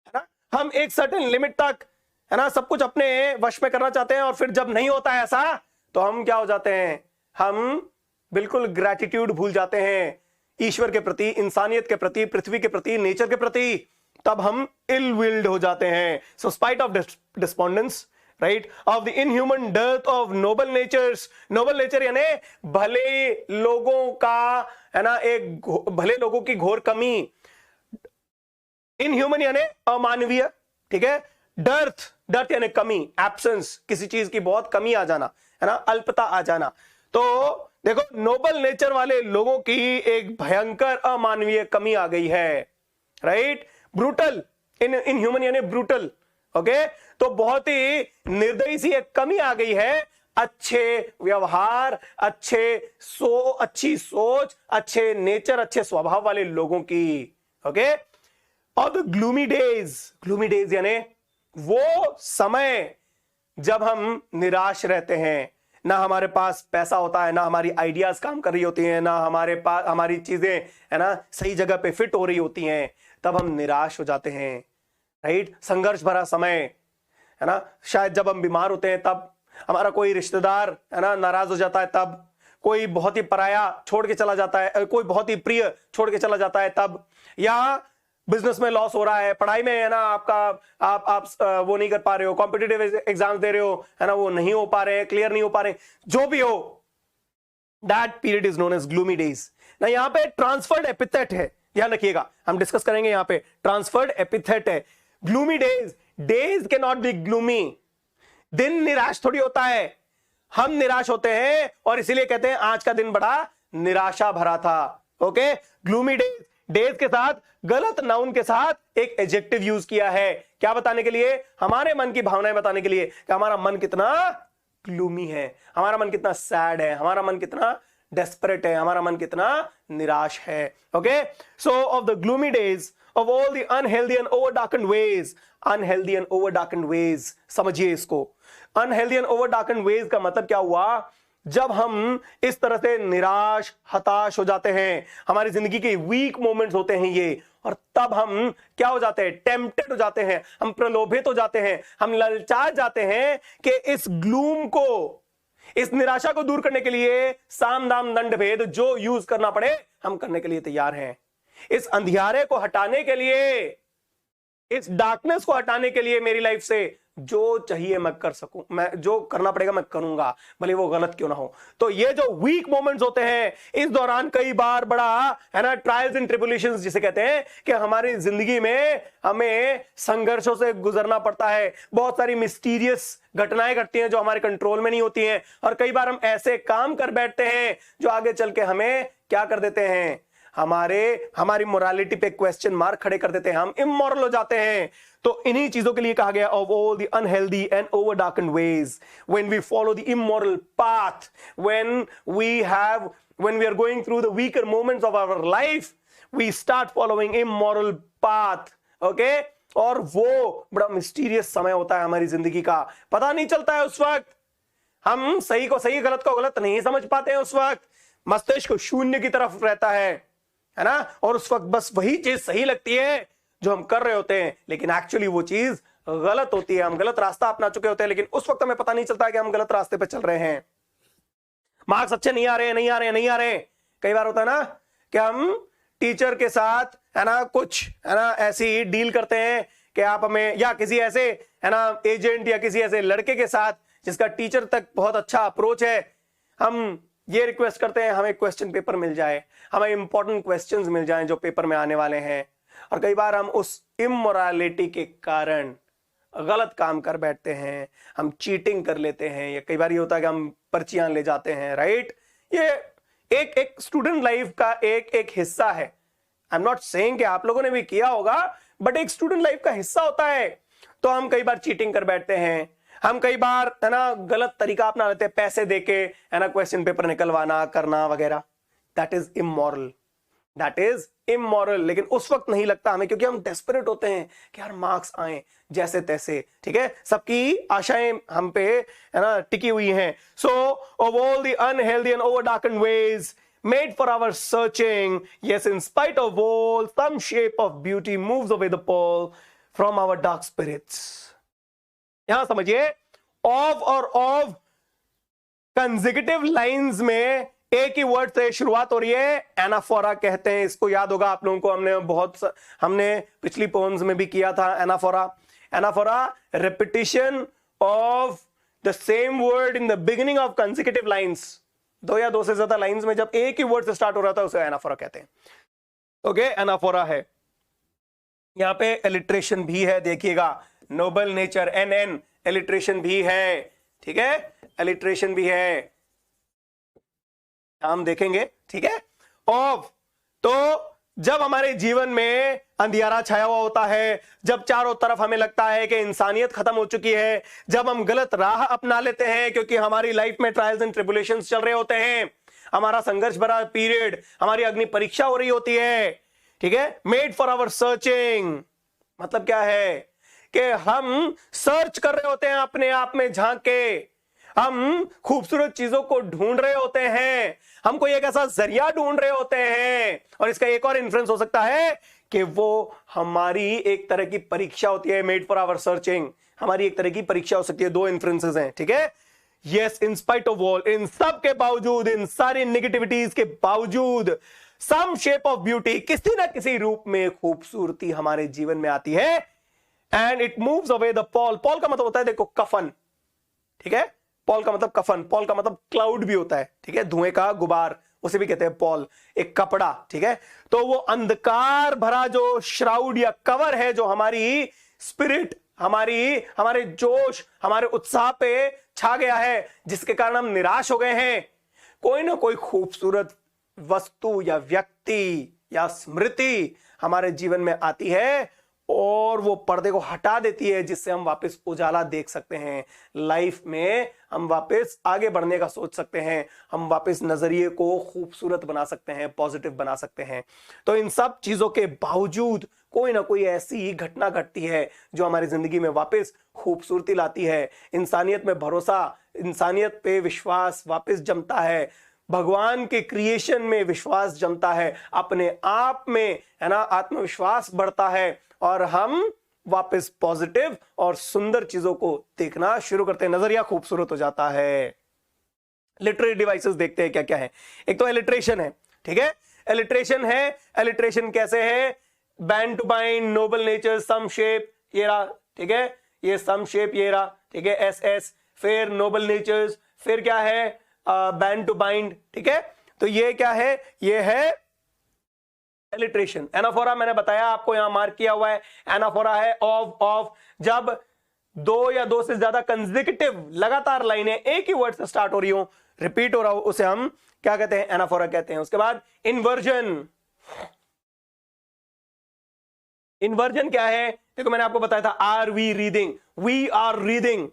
है ना। हम एक सर्टेन लिमिट तक, है ना, सब कुछ अपने वश में करना चाहते हैं, और फिर जब नहीं होता है ऐसा तो हम क्या हो जाते हैं, हम बिल्कुल ग्रैटिट्यूड भूल जाते हैं ईश्वर के प्रति, इंसानियत के प्रति, पृथ्वी के प्रति, नेचर के प्रति, तब हम इल विल्ड हो जाते हैं। So spite of despondence, right, of the inhuman dearth of noble natures. Noble nature यानी भले लोगों का, है ना, एक भले लोगों की घोर कमी। इनह्यूमन यानी अमानवीय, ठीक है। डर्थ यानी कमी, एब्सेंस, किसी चीज की बहुत कमी आ जाना, है ना, अल्पता आ जाना। तो देखो, नोबल नेचर वाले लोगों की एक भयंकर अमानवीय कमी आ गई है, राइट। ब्रूटल, इनह्यूमन यानी ब्रूटल, ओके। तो बहुत ही निर्दयी सी एक कमी आ गई है अच्छे व्यवहार, अच्छी सोच, अच्छे नेचर, अच्छे स्वभाव वाले लोगों की, ओके। और द ग्लूमी डेज यानी वो समय जब हम निराश रहते हैं, ना हमारे पास पैसा होता है, ना हमारी आइडियाज काम कर रही होती हैं, ना हमारे पास हमारी चीजें, है ना, सही जगह पे फिट हो रही होती हैं, तब हम निराश हो जाते हैं, राइट। संघर्ष भरा समय, है ना, शायद जब हम बीमार होते हैं तब, हमारा कोई रिश्तेदार, है ना, नाराज हो जाता है तब, कोई बहुत ही पराया छोड़ के चला जाता है, कोई बहुत ही प्रिय छोड़ के चला जाता है तब, या बिजनेस में लॉस हो रहा है, पढ़ाई में, है ना, आप वो नहीं कर पा रहे हो, कॉम्पिटिटिव एग्जाम्स दे रहे हो, है ना, वो नहीं हो पा रहे, क्लियर नहीं हो पा रहे, जो भी हो, that period is known as gloomy days. ना यहां पे ट्रांसफर्ड एपिथेट है, ध्यान रखिएगा, हम डिस्कस करेंगे, यहां पे ट्रांसफर्ड एपिथेट है। Gloomy days can not be gloomy. दिन निराश थोड़ी होता है, हम निराश होते हैं और इसीलिए कहते हैं आज का दिन बड़ा निराशा भरा था, ओके। ग्लूमी डेज के साथ गलत नाउन के साथ एक एडजेक्टिव यूज किया है, क्या बताने के लिए, हमारे मन की भावनाएं बताने के लिए कि हमारा मन कितना ग्लूमी है, हमारा मन कितना सैड है, हमारा मन कितना डेस्परेट है, हमारा मन कितना निराश है. Okay, so of the gloomy days of all the unhealthy and over-darkened ways, unhealthy and over-darkened ways, समझिए इसको. unhealthy and over-darkened ways का मतलब क्या हुआ? जब हम इस तरह से निराश, हताश हो जाते हैं, हमारी जिंदगी के वीक मोमेंट्स होते हैं ये, और तब हम क्या हो जाते हैं? टेम्प्टेड हो जाते हैं, हम प्रलोभित हो जाते हैं, हम ललचा जाते हैं कि इस ग्लूम को, इस निराशा को दूर करने के लिए साम दाम दंड भेद जो यूज करना पड़े हम करने के लिए तैयार हैं. इस अंधियारे को हटाने के लिए, इस डार्कनेस को हटाने के लिए मेरी लाइफ से जो चाहिए मैं कर सकूं, मैं जो करना पड़ेगा मैं करूंगा, भले वो गलत क्यों ना हो. तो ये जो वीक मोमेंट्स होते हैं, इस दौरान कई बार बड़ा है ना ट्रायल्स एंड ट्रिब्युलेशंस जिसे कहते हैं, कि हमारी जिंदगी में हमें संघर्षों से गुजरना पड़ता है. बहुत सारी मिस्टीरियस घटनाएं घटती हैं जो हमारे कंट्रोल में नहीं होती हैं, और कई बार हम ऐसे काम कर बैठते हैं जो आगे चल के हमें क्या कर देते हैं? हमारी मोरालिटी पे क्वेश्चन मार्क खड़े कर देते हैं, हम इमोरल हो जाते हैं. तो इन्हीं चीजों के लिए कहा गया of all the unhealthy and over darkened ways, when we follow the immoral path, when we are going through the weaker moments of our life, we start following immoral path. Okay, और वो बड़ा मिस्टीरियस समय होता है हमारी जिंदगी का, पता नहीं चलता है उस वक्त, हम सही को सही, गलत को गलत नहीं समझ पाते हैं. उस वक्त मस्तिष्क शून्य की तरफ रहता है ना, और उस वक्त बस वही चीज सही लगती है जो हम कर रहे होते हैं, लेकिन एक्चुअली वो चीज गलत होती है. हम गलत रास्ता अपना चुके होते हैं, लेकिन उस वक्त हमें पता नहीं चलता है कि हम गलत रास्ते पे चल रहे हैं. मार्क्स अच्छे नहीं आ रहे. कई बार होता है ना कि हम टीचर के साथ है ना कुछ है ना ऐसी डील करते हैं कि आप हमें, या किसी ऐसे है ना एजेंट या किसी ऐसे लड़के के साथ जिसका टीचर तक बहुत अच्छा अप्रोच है, हम ये रिक्वेस्ट करते हैं हमें क्वेश्चन पेपर मिल जाए, हमें इंपॉर्टेंट क्वेश्चंस मिल जाएं जो पेपर में आने वाले हैं. और कई बार हम उस इमोरालिटी के कारण गलत काम कर बैठते हैं, हम चीटिंग कर लेते हैं, या कई बार ये होता है कि हम पर्चियां ले जाते हैं. राइट, ये एक स्टूडेंट लाइफ का एक हिस्सा है. आई एम नॉट सेइंग कि आप लोगों ने भी किया होगा, बट एक स्टूडेंट लाइफ का हिस्सा होता है. तो हम कई बार चीटिंग कर बैठते हैं, हम कई बार है ना गलत तरीका अपना लेते हैं, पैसे देके है ना क्वेश्चन पेपर निकलवाना करना वगैरह. That is immoral. लेकिन उस वक्त नहीं लगता हमें, क्योंकि हम डेस्परेट होते हैं कि यार मार्क्स आए जैसे तैसे. ठीक है, सबकी आशाएं हम पे है ना टिकी हुई हैं. So of all the unhealthy and over darkened ways made for our searching, yes, in spite of all, some shape of beauty moves away the pall from our dark spirits. यहां समझिए, ऑफ और ऑफ कंसेक्यूटिव लाइंस में एक ही वर्ड से शुरुआत हो रही है. एनाफोरा कहते हैं इसको, याद होगा आप लोगों को, हमने पिछली पोएम्स में भी किया था. Anaphora repetition of the same word in the beginning of consecutive lines. दो या दो से ज्यादा लाइंस में जब एक ही वर्ड से स्टार्ट हो रहा था उसे एनाफोरा कहते हैं. ओके, एनाफोरा है. यहां पे एलिट्रेशन भी है, देखिएगा, नोबल नेचर एन एलिट्रेशन भी है. ठीक है, एलिट्रेशन भी है, हम देखेंगे. ठीक है, ऑफ, तो जब हमारे जीवन में अंधियारा छाया हुआ होता है, जब चारों तरफ हमें लगता है कि इंसानियत खत्म हो चुकी है, जब हम गलत राह अपना लेते हैं क्योंकि हमारी लाइफ में ट्रायल्स एंड ट्रिब्युलेशंस चल रहे होते हैं, हमारा संघर्ष भरा पीरियड, हमारी अग्नि परीक्षा हो रही होती है. ठीक है, मेड फॉर आवर सर्चिंग, मतलब क्या है कि हम सर्च कर रहे होते हैं, अपने आप में झांक के हम खूबसूरत चीजों को ढूंढ रहे होते हैं, हम कोई एक ऐसा जरिया ढूंढ रहे होते हैं. और इसका एक और इन्फ्लुएंस हो सकता है कि वो हमारी एक तरह की परीक्षा होती है. मेड फॉर आवर सर्चिंग हमारी एक तरह की परीक्षा हो सकती है. दो इन्फ्लुएंसेस हैं. ठीक है, yes, in spite of all, इन सब के बावजूद, इन सारी नेगेटिविटीज के बावजूद, सम शेप ऑफ ब्यूटी, किसी ना किसी रूप में खूबसूरती हमारे जीवन में आती है. And it moves away the Paul. Paul का मतलब होता है, देखो, कफन. ठीक है, पॉल का मतलब कफन, पॉल का मतलब क्लाउड भी होता है. ठीक है, धुएं का गुबार, उसे भी कहते हैं पॉल, एक कपड़ा. ठीक है, तो वो अंधकार भरा जो श्राउड या कवर है जो हमारी स्पिरिट, हमारे जोश, हमारे उत्साह पे छा गया है, जिसके कारण हम निराश हो गए हैं. कोई ना कोई खूबसूरत वस्तु या व्यक्ति या स्मृति हमारे जीवन में आती है और वो पर्दे को हटा देती है, जिससे हम वापस उजाला देख सकते हैं लाइफ में, हम वापस आगे बढ़ने का सोच सकते हैं, हम वापस नजरिए को खूबसूरत बना सकते हैं, पॉजिटिव बना सकते हैं। तो इन सब चीजों के बावजूद कोई ना कोई ऐसी घटना घटती है जो हमारी जिंदगी में वापस खूबसूरती लाती है, इंसानियत में भरोसा, इंसानियत पे विश्वास वापस जमता है, भगवान के क्रिएशन में विश्वास जमता है, अपने आप में, है ना, आत्मविश्वास बढ़ता है और हम वापस पॉजिटिव और सुंदर चीजों को देखना शुरू करते हैं, नजरिया खूबसूरत हो जाता है। लिटरेरी डिवाइसेस देखते हैं क्या क्या है। एक तो एलिट्रेशन है, ठीक है, एलिट्रेशन है। एलिट्रेशन कैसे है? Band to bind, noble nature, some shape, ये रहा, ठीक है, ये सम शेप ये रहा, ठीक है, एस एस, फिर नोबल नेचर्स, फिर क्या है, बैंड टू बाइंड, ठीक है। तो ये क्या है? ये है एलिट्रेशन। एनाफोरा मैंने बताया आपको, यहां मार्क किया हुआ है, एनाफोरा है ऑफ ऑफ, जब दो या दो से ज्यादा कंसेक्यूटिव लगातार लाइनें एक ही वर्ड से स्टार्ट हो रही हो, रिपीट हो रहा हो, उसे हम क्या कहते हैं? एनाफोरा कहते हैं। उसके बाद इन्वर्जन। इन्वर्जन क्या है? देखो मैंने आपको बताया था, are we wreathing, we are wreathing,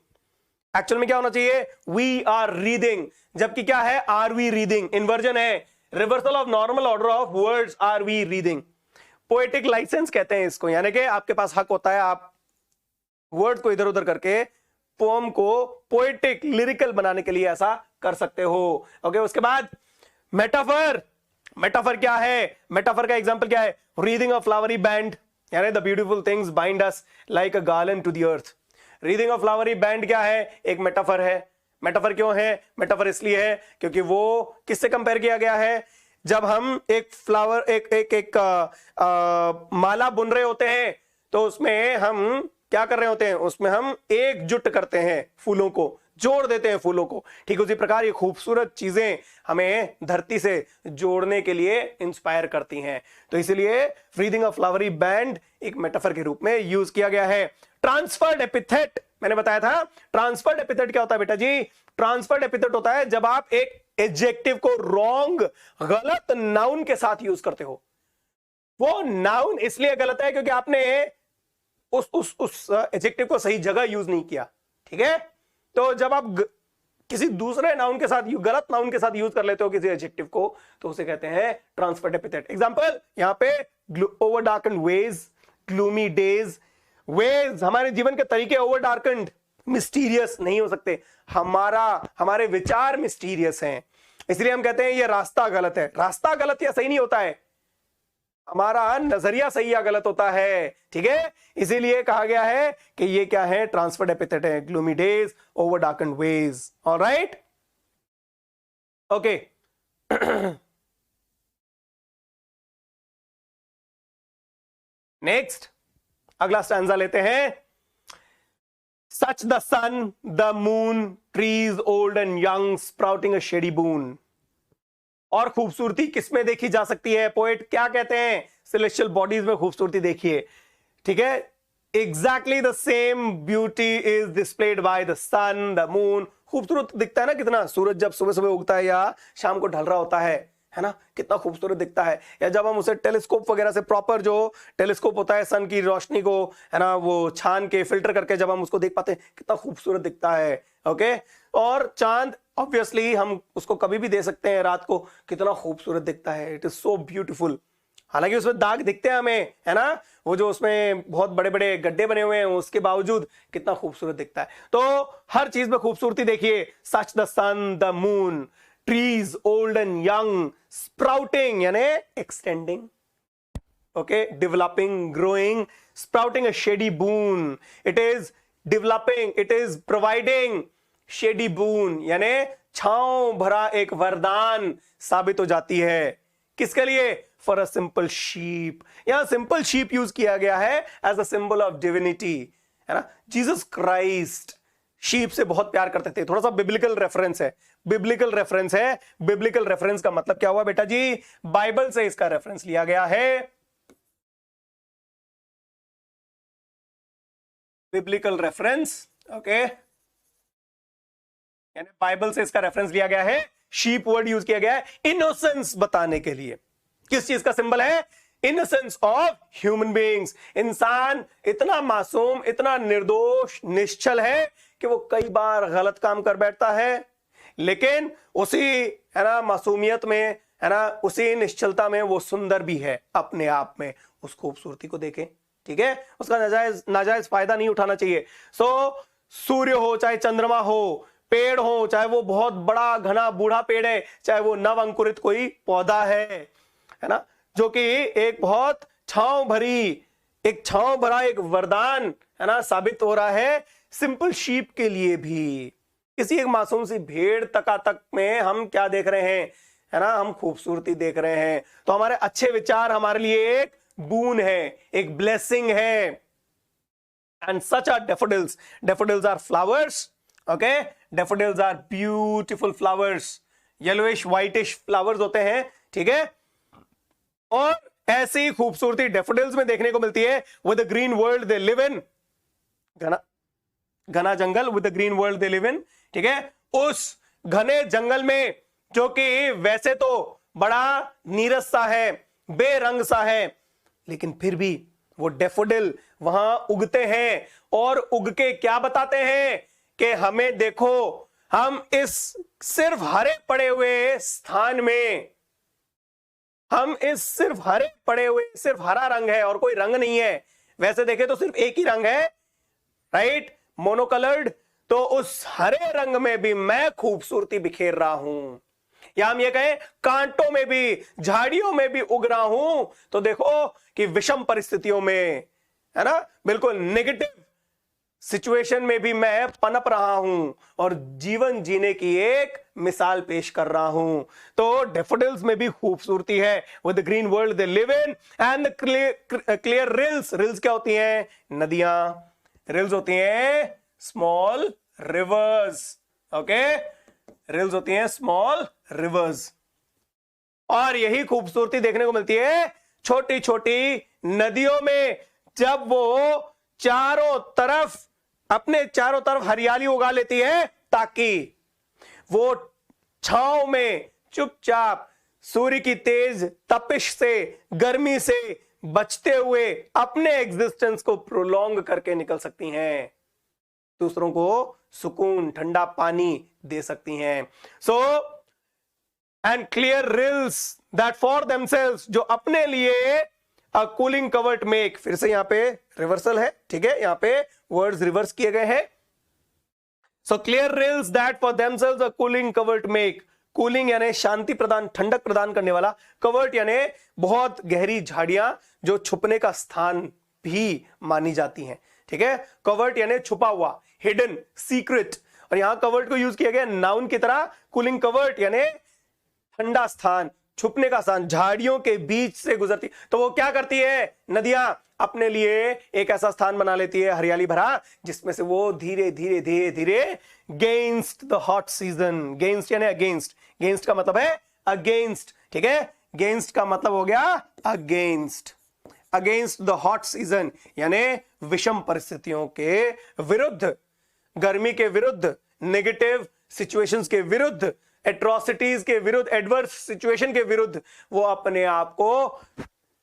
actual में क्या होना चाहिए? वी आर रीडिंग, जबकि क्या है? Are we wreathing. इन्वर्जन है reversal of normal order of words, are we wreathing. Poetic licence कहते हैं इसको, यानी कि आपके पास हक होता है, आप वर्ड को इधर उधर करके पोम को पोएटिक लिरिकल बनाने के लिए ऐसा कर सकते हो। ओके, उसके बाद मेटाफर। मेटाफर क्या है? मेटाफर का एग्जांपल क्या है? रीडिंग अ फ्लावरी बैंड, यानी the beautiful things bind us like a garland to the earth. Wreathing a flowery band क्या है? एक मेटाफर है। मेटाफर क्यों है? मेटाफर इसलिए है क्योंकि वो किससे कंपेयर किया गया है? जब हम एक फ्लावर एक माला बुन रहे होते हैं तो उसमें हम क्या कर रहे होते हैं? उसमें हम एकजुट करते हैं, फूलों को जोड़ देते हैं, फूलों को। ठीक उसी प्रकार ये खूबसूरत चीजें हमें धरती से जोड़ने के लिए इंस्पायर करती हैं। तो इसलिए रीडिंग अ फ्लावरी बैंड एक मेटाफर के रूप में यूज किया गया है। ट्रांसफर्ड एपिथेट, मैंने बताया था ट्रांसफर्ड एपिथेट क्या होता है बेटा जी? ट्रांसफर्ड एपिथेट होता है जब आप एक एडजेक्टिव को रॉन्ग, गलत नाउन के साथ यूज करते हो। वो नाउन इसलिए गलत है क्योंकि आपने उस एडजेक्टिव को सही जगह यूज नहीं किया, ठीक है। तो जब आप किसी दूसरे नाउन के साथ, गलत नाउन के साथ यूज कर लेते हो किसी एडजेक्टिव को, तो उसे कहते हैं ट्रांसफर्ड एपिथेट। एग्जांपल यहां पे over darkened ways, gloomy days. Ways हमारे जीवन के तरीके ओवर डार्कन्ड, मिस्टीरियस नहीं हो सकते। हमारे विचार मिस्टीरियस हैं, इसलिए हम कहते हैं ये रास्ता गलत है। रास्ता गलत या सही नहीं होता है, हमारा नजरिया सही या गलत होता है, ठीक है। इसीलिए कहा गया है कि ये क्या है? ट्रांसफर्ड एपिथेट है। Gloomy days, over darkened ways. Alright, okay. Next अगला स्टैंजा लेते हैं। Such the sun, the moon, trees old and young, sprouting a shady boon. और खूबसूरती किसमें देखी जा सकती है? पोएट क्या कहते हैं? सेलेस्टियल बॉडीज में खूबसूरती देखिए, ठीक है। Exactly the same beauty is displayed by the sun, the moon. खूबसूरत दिखता है ना कितना? सूरज जब सुबह सुबह उगता है या शाम को ढल रहा होता है ना, कितना खूबसूरत दिखता है। या जब हम उसे टेलीस्कोप वगैरह से, प्रॉपर जो टेलीस्कोप होता है सन की रोशनी को, है ना, वो छान के फिल्टर करके जब हम उसको देख पाते हैं, कितना खूबसूरत दिखता है। ओके, और चांद ऑब्वियसली हम उसको कभी भी दे सकते हैं रात को, कितना खूबसूरत दिखता है। It is so beautiful. हालांकि उसमें दाग दिखते हैं हमें, है ना, वो जो उसमें बहुत बड़े बड़े गड्ढे बने हुए हैं, उसके बावजूद कितना खूबसूरत दिखता है। तो हर चीज में खूबसूरती देखिए। Such the sun, the moon, trees old and young, sprouting यानी extending, okay, developing, growing, sprouting a shady boon. It is developing, it is providing shady boon, यानी छांव भरा एक वरदान साबित हो जाती है। किसके लिए? For a simple sheep. यहां सिंपल शीप यूज किया गया है as a symbol of divinity, है ना। जीसस क्राइस्ट शीप से बहुत प्यार करते थे। थोड़ा सा बिब्लिकल रेफरेंस है, बिब्लिकल रेफरेंस है। बिब्लिकल रेफरेंस का मतलब क्या हुआ बेटा जी? बाइबल से इसका रेफरेंस लिया गया है। बिब्लिकल रेफरेंस, ओके, यानी बाइबल से इसका रेफरेंस लिया गया है। शीप वर्ड यूज किया गया है इनोसेंस बताने के लिए। किस चीज का सिंबल है? Innocence of human beings. इंसान इतना मासूम, इतना निर्दोष, निश्चल है कि वो कई बार गलत काम कर बैठता है, लेकिन उसी है ना मासूमियत में, है ना, उसी निश्चलता में वो सुंदर भी है अपने आप में। उस खूबसूरती को देखें, ठीक है, उसका नाजायज फायदा नहीं उठाना चाहिए। सूर्य हो चाहे चंद्रमा हो, पेड़ हो चाहे वो बहुत बड़ा घना बूढ़ा पेड़ है, चाहे वो नव अंकुरित कोई पौधा है ना, जो कि एक बहुत छांव भरा एक वरदान है ना साबित हो रहा है सिंपल शीप के लिए भी। किसी एक मासूम सी भेड़ तक में हम क्या देख रहे हैं, है ना, हम खूबसूरती देख रहे हैं। तो हमारे अच्छे विचार हमारे लिए एक बून है, एक ब्लेसिंग है। And such are daffodils. Daffodils are flowers. Okay, daffodils are beautiful flowers. Yellowish, whitish flowers होते हैं, ठीक है। और ऐसी खूबसूरती daffodils में देखने को मिलती है। With the green world they live in, घना जंगल, with the green world they live in, ठीक है। उस घने जंगल में जो कि वैसे तो बड़ा नीरस सा है, बेरंग सा है, लेकिन फिर भी वो डेफोडिल वहां उगते हैं और उग के क्या बताते हैं कि हमें देखो, हम इस सिर्फ हरे पड़े हुए स्थान में, हम इस सिर्फ हरे पड़े हुए, सिर्फ हरा रंग है और कोई रंग नहीं है। वैसे देखे तो सिर्फ एक ही रंग है, राइट, मोनोकलर्ड। तो उस हरे रंग में भी मैं खूबसूरती बिखेर रहा हूं, या हम ये कहें कांटों में भी, झाड़ियों में भी उग रहा हूं। तो देखो कि विषम परिस्थितियों में, है ना, बिल्कुल नेगेटिव सिचुएशन में भी मैं पनप रहा हूं और जीवन जीने की एक मिसाल पेश कर रहा हूं। तो डेफोडिल्स में भी खूबसूरती है। With the green world they live in and the clear reels. Reels क्या होती हैं? नदियां। रिल्स होती हैं स्मॉल रिवर्स। ओके, रिल्स होती हैं स्मॉल रिवर्स। और यही खूबसूरती देखने को मिलती है छोटी छोटी नदियों में, जब वो अपने चारों तरफ हरियाली उगा लेती है, ताकि वो छांव में चुपचाप सूर्य की तेज तपिश से, गर्मी से बचते हुए अपने एग्जिस्टेंस को प्रोलॉन्ग करके निकल सकती हैं, दूसरों को सुकून, ठंडा पानी दे सकती हैं। So and clear rills that for themselves, जो अपने लिए अ कूलिंग कवर्ट मेक। फिर से यहां पे रिवर्सल है, ठीक है, यहां पे वर्ड्स रिवर्स किए गए हैं। So clear rills that for themselves a cooling covert make. Cooling यानी शांति प्रदान, ठंडक प्रदान करने वाला। कवर्ट यानी बहुत गहरी झाड़ियां जो छुपने का स्थान भी मानी जाती हैं, ठीक है। कवर्ट यानी छुपा हुआ, हिडन, सीक्रेट। और यहां कवर्ट को यूज किया गया नाउन की तरह। कूलिंग कवर्ट यानी ठंडा स्थान, छुपने का स्थान, झाड़ियों के बीच से गुजरती। तो वो क्या करती है? नदियां अपने लिए एक ऐसा स्थान बना लेती है हरियाली भरा, जिसमें से वो धीरे धीरे धीरे धीरे गेंस्ट द हॉट सीजन। गेंस्ट यानी अगेंस्ट। गेंस्ट का मतलब है अगेंस्ट, ठीक है। गेंस्ट का मतलब हो गया against. Against the hot season यानी विषम परिस्थितियों के विरुद्ध, गर्मी के विरुद्ध, नेगेटिव सिचुएशंस के विरुद्ध, एट्रोसिटीज के विरुद्ध, एडवर्स सिचुएशन के विरुद्ध वो अपने आप को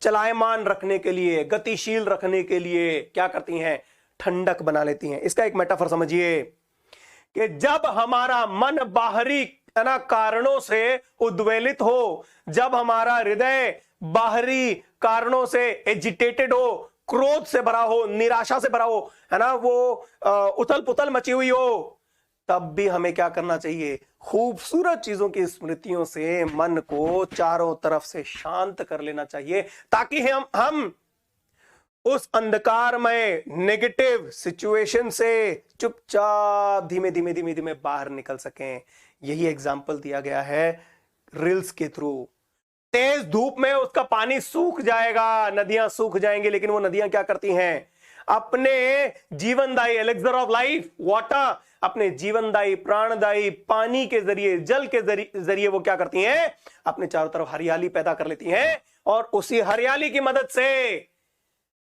चलायमान रखने के लिए, गतिशील रखने के लिए क्या करती हैं? ठंडक बना लेती हैं। इसका एक मेटाफर समझिए कि जब हमारा मन बाहरी कारणों से उद्वेलित हो, जब हमारा हृदय बाहरी कारणों से एजिटेटेड हो, क्रोध से भरा हो, निराशा से भरा हो, है ना, वो उथल पुथल मची हुई हो, तब भी हमें क्या करना चाहिए? खूबसूरत चीजों की स्मृतियों से मन को चारों तरफ से शांत कर लेना चाहिए, ताकि हम उस अंधकारमय नेगेटिव सिचुएशन से चुपचाप धीमे धीमे धीमे धीमे बाहर निकल सकें। यही एग्जाम्पल दिया गया है रिल्स के थ्रू। तेज धूप में उसका पानी सूख जाएगा, नदियां सूख जाएंगी, लेकिन वो नदियां क्या करती हैं? अपने जीवनदायी एलेक्सर ऑफ लाइफ वाटर, अपने जीवनदायी प्राणदायी पानी के जरिए, जल के जरिए वो क्या करती हैं? अपने चारों तरफ हरियाली पैदा कर लेती हैं, और उसी हरियाली की मदद से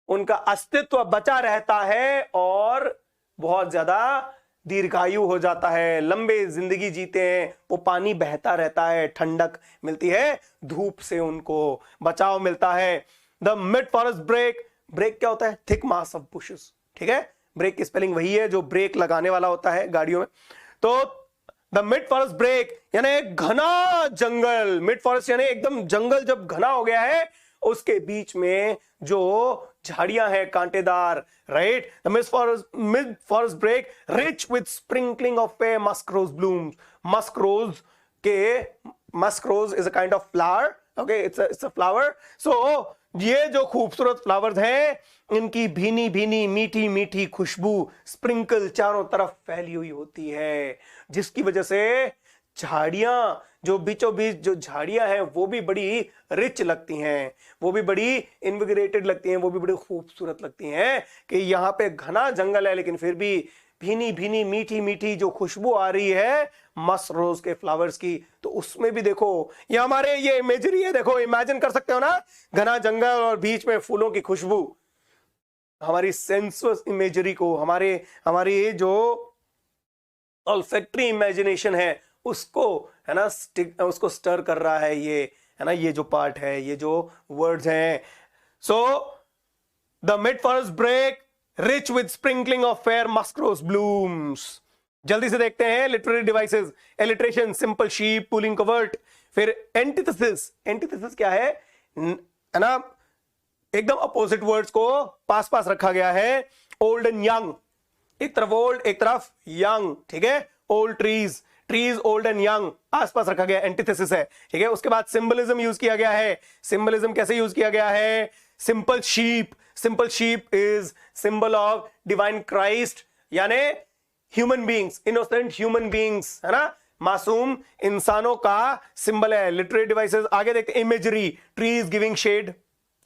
उनका अस्तित्व बचा रहता है और बहुत ज्यादा दीर्घायु हो जाता है, लंबे जिंदगी जीते हैं। वो पानी बहता रहता है, ठंडक मिलती है, धूप से उनको बचाव मिलता है। The mid forest brake, brake क्या होता है? थिक मास ऑफ बुशेस, ठीक है, ब्रेक की स्पेलिंग वही है जो ब्रेक लगाने वाला होता है गाड़ियों में। तो द मिड फॉरेस्ट ब्रेक यानी घना जंगल, मिड फॉरेस्ट यानी एकदम जंगल जब घना हो गया है, उसके बीच में जो झाड़ियां हैं कांटेदार, right, the mid forest brake rich with sprinkling of fair musk rose blooms, musk rose के, musk rose is a kind of flower, okay, it's a flower. So ये जो खूबसूरत फ्लावर्स हैं, इनकी भीनी भीनी मीठी मीठी खुशबू स्प्रिंकल चारों तरफ फैली हुई होती है, जिसकी वजह से झाड़ियां, जो बीचों बीच जो झाड़ियां हैं वो भी बड़ी रिच लगती हैं, वो भी बड़ी इन्विगरेटेड लगती हैं, वो भी बड़ी खूबसूरत लगती हैं कि यहाँ पे घना जंगल है लेकिन फिर भी भीनी भीनी मीठी मीठी जो खुशबू आ रही है मस्क रोज के फ्लावर्स की। तो उसमें भी देखो, ये हमारे ये इमेजरी है, देखो इमेजिन कर सकते हो ना, घना जंगल और बीच में फूलों की खुशबू, हमारी सेंसुअस इमेजरी को, हमारी जो ऑल्फैक्टरी इमेजिनेशन है उसको, है ना, उसको स्टर कर रहा है ये, है ना, ये जो पार्ट है, ये जो वर्ड्स हैं। So the mid forest brake rich with sprinkling of fair musk rose blooms. जल्दी से देखते हैं literary devices, alliteration, simple sheep, pulling covert, फिर एंटीथेसिस। एंटीथेसिस क्या है ना, एकदम अपोजिट वर्ड्स को पास पास रखा गया है, ओल्ड एंड यंग, एक तरफ ओल्ड एक तरफ यंग, ठीक है, old trees, trees old and young आसपास रखा गया, एंटीथेसिस है, ठीक है। उसके बाद सिंबलिज्म यूज किया गया है, सिंबलिज्म कैसे यूज किया गया है, simple sheep, simple sheep is symbol of divine Christ, यानी human beings, innocent human beings, है ना, मासूम इंसानों का सिंबल है। लिटरेरी डिवाइसेस आगे देखते, imagery, trees giving shade,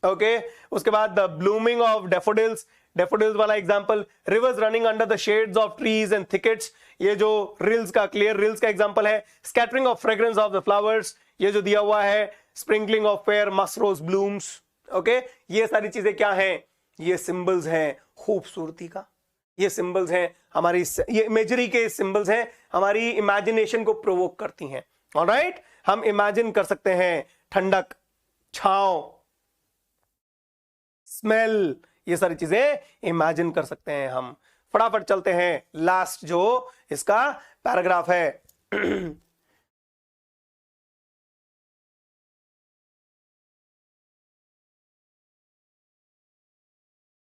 okay. उसके बाद the blooming of daffodils, daffodils वाला example, rivers running under the shades of trees and thickets, ये जो रिल्स का, क्लियर रिल्स का एग्जांपल है। Scattering of fragrance of the flowers, ये जो दिया हुआ है, sprinkling of fair musk rose blooms, okay. ये सारी चीजें क्या हैं? ये सिंबल्स हैं खूबसूरती का, ये सिंबल्स हैं हमारी, ये इमेजरी के सिंबल्स हैं, हमारी इमेजिनेशन को प्रोवोक करती हैं, ऑलराइट। हम इमेजिन कर सकते हैं ठंडक, छांव, स्मेल, ये सारी चीजें इमेजिन कर सकते हैं हम। फटाफट चलते हैं, लास्ट जो इसका पैराग्राफ है।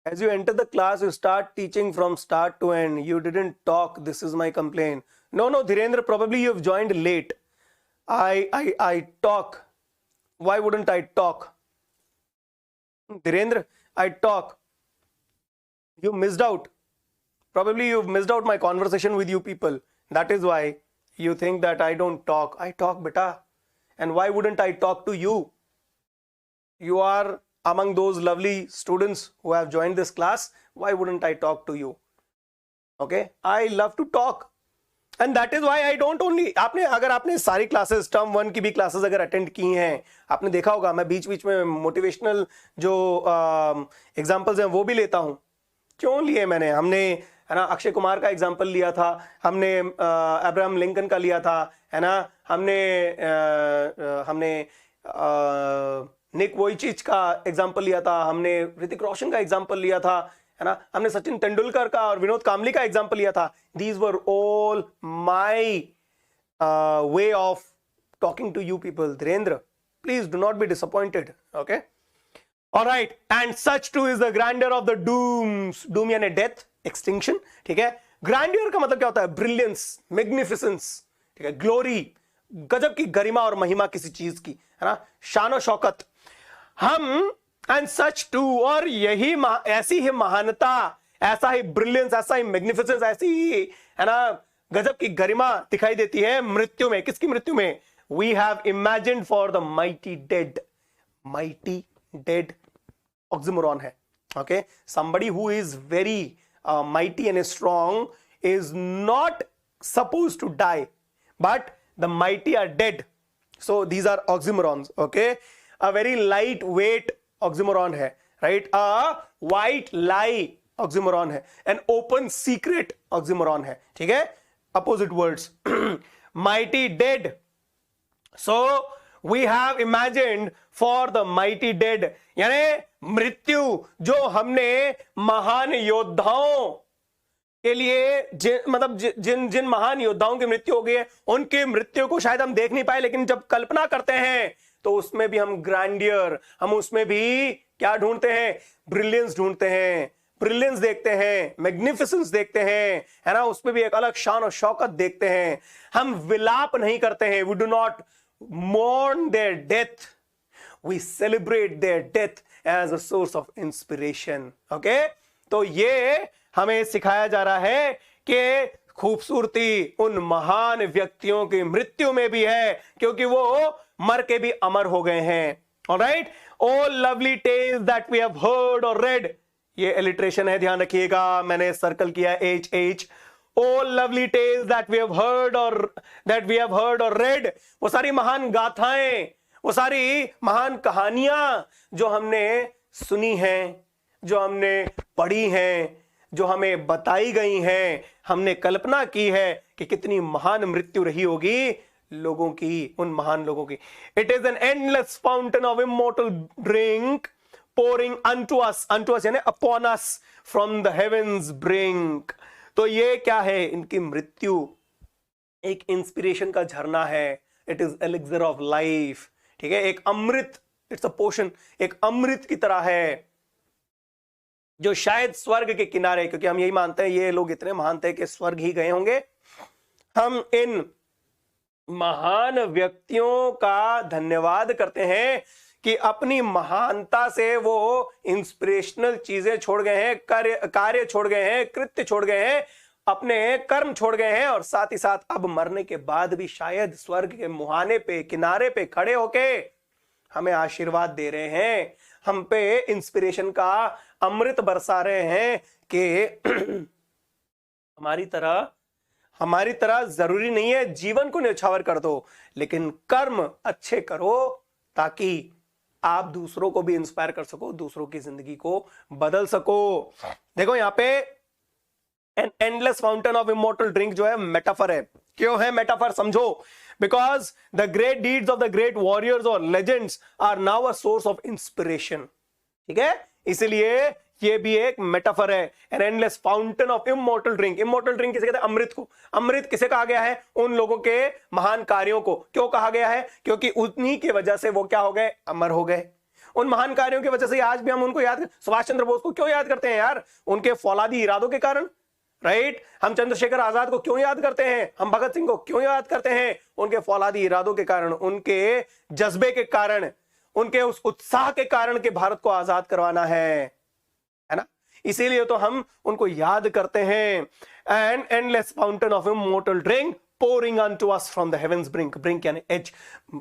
As you enter the class, you start teaching from start to end. You didn't talk. This is my complaint. No, Dhirendra, probably you've joined late. I talk. Why wouldn't I talk? Dhirendra, I talk. You missed out. Probably you've missed out my conversation with you people. That is why you think that I don't talk. I talk, beta. And why wouldn't I talk to you? You are among those lovely students who have joined this class. Why wouldn't I talk to you? Okay, I love to talk, and that is why I don't only, अगर आपने सारी क्लासेस, टर्म 1 की भी क्लासेस अगर अटेंड की हैं, आपने देखा होगा मैं बीच बीच में मोटिवेशनल जो एग्जांपल्स हैं वो भी लेता हूं। क्यों लिए मैंने? हमने, है ना, अक्षय कुमार का एग्जांपल लिया था, हमने अब्राहम लिंकन का लिया था, है ना, हमने निक वोइचिच का एग्जांपल लिया था, हमने ऋतिक रोशन का एग्जांपल लिया था, है ना, हमने सचिन तेंदुलकर का और विनोद कामली का एग्जांपल लिया था। These were all my way of talking to you people. Dhirendra, please do not be disappointed, okay. Alright, and such too is the grandeur of the dooms, doom यानी डेथ, एक्सटिंक्शन, ठीक है। ग्रैंडियर का मतलब क्या होता है? ब्रिलियंस, मैग्निफिसेंस, ठीक है, ग्लोरी, गजब की गरिमा और महिमा किसी चीज की, है ना, शान और शौकत। हम एंड सच टू, और यही ऐसी ही महानता, ऐसा ही ब्रिलियंस, ऐसा ही मैग्निफिसेंस, ऐसी ही, है ना, गजब की गरिमा दिखाई देती है मृत्यु में। किसकी मृत्यु में? We have imagined for the mighty dead. Mighty dead oxymoron है, okay. Somebody who is very mighty and strong is not supposed to die, but the mighty are dead. So these are oxymorons, okay. A very lightweight oxymoron है, right. A white lie oxymoron है, an open secret oxymoron है, ठीक है, opposite words. Mighty dead, so we have imagined for the mighty dead, यानी मृत्यु जो हमने महान योद्धाओं के लिए जिन महान योद्धाओं की मृत्यु हो गई है उनकी मृत्यु को शायद हम देख नहीं पाए, लेकिन जब कल्पना करते हैं तो उसमें भी हम ग्रैंडियर, हम उसमें भी क्या ढूंढते हैं, ब्रिलियंस ढूंढते हैं, ब्रिलियंस देखते हैं, मैग्निफिसेंस देखते हैं, है ना, उसमें भी एक अलग शान और शौकत देखते हैं। हम विलाप नहीं करते हैं, we do not mourn their death, we celebrate their death as a source of inspiration. Okay, तो ये हमें सिखाया जा रहा है कि खूबसूरती उन महान व्यक्तियों की मृत्यु में भी है, क्योंकि वो मर के भी अमर हो गए हैं। Alright, all lovely tales that we have heard or read, ये एलिट्रेशन है, ध्यान रखिएगा, मैंने सर्कल किया HH। all lovely tales that we have heard or read, वो सारी महान गाथाएं, वो सारी महान कहानियां जो हमने सुनी हैं, जो हमने पढ़ी हैं, जो हमें बताई गई हैं, हमने कल्पना की है कि कितनी महान मृत्यु रही होगी लोगों की, उन महान लोगों की। It is an endless fountain of immortal drink pouring unto us यानी upon us from the heavens brink। तो ये क्या है, इनकी मृत्यु एक इंस्पिरेशन का झरना है, it is elixir of life, ठीक है, एक अमृत, इट्स अ पोशन, एक अमृत की तरह है जो शायद स्वर्ग के किनारे, क्योंकि हम यही मानते हैं ये लोग इतने महान थे कि स्वर्ग ही गए होंगे। हम इन महान व्यक्तियों का धन्यवाद करते हैं कि अपनी महानता से वो इंस्पिरेशनल चीजें छोड़ गए हैं, कार्य छोड़ गए हैं, कृत्य छोड़ गए हैं, अपने कर्म छोड़ गए हैं, और साथ ही साथ अब मरने के बाद भी शायद स्वर्ग के मुहाने पे, किनारे पे खड़े होके हमें आशीर्वाद दे रहे हैं, हम पे इंस्पिरेशन का अमृत बरसा रहे हैं कि हमारी तरह जरूरी नहीं है जीवन को न्यौछावर कर दो, लेकिन कर्म अच्छे करो ताकि आप दूसरों को भी इंस्पायर कर सको, दूसरों की जिंदगी को बदल सको। देखो यहां पे an endless fountain of immortal drink जो है मेटाफर है। क्यों है मेटाफर, समझो, because the great deeds of the great warriors और legends are now a source of inspiration, ठीक है, इसलिए ये भी एक मेटाफर है। An endless fountain of immortal drink, immortal drink किसे कहते हैं, अमृत को। अमृत किसे कहा गया है, उन लोगों के महान कार्यों को। क्यों कहा गया है, क्योंकि उन्हीं की वजह से वो क्या हो गए, अमर हो गए। उन महान कार्यों की वजह से आज भी हम उनको याद, सुभाष चंद्र बोस को क्यों याद करते हैं यार, उनके फौलादी इरादों के कारण, राइट। हम चंद्रशेखर आजाद को क्यों याद करते हैं, हम भगत सिंह को क्यों याद करते हैं, उनके फौलादी इरादों के कारण, उनके जज्बे के कारण, उनके उस उत्साह के कारण कि भारत को आजाद करवाना है ना, इसीलिए तो हम उनको याद करते हैं। And endless fountain of immortal drink pouring unto us from the heavens brink, brink यानी एज,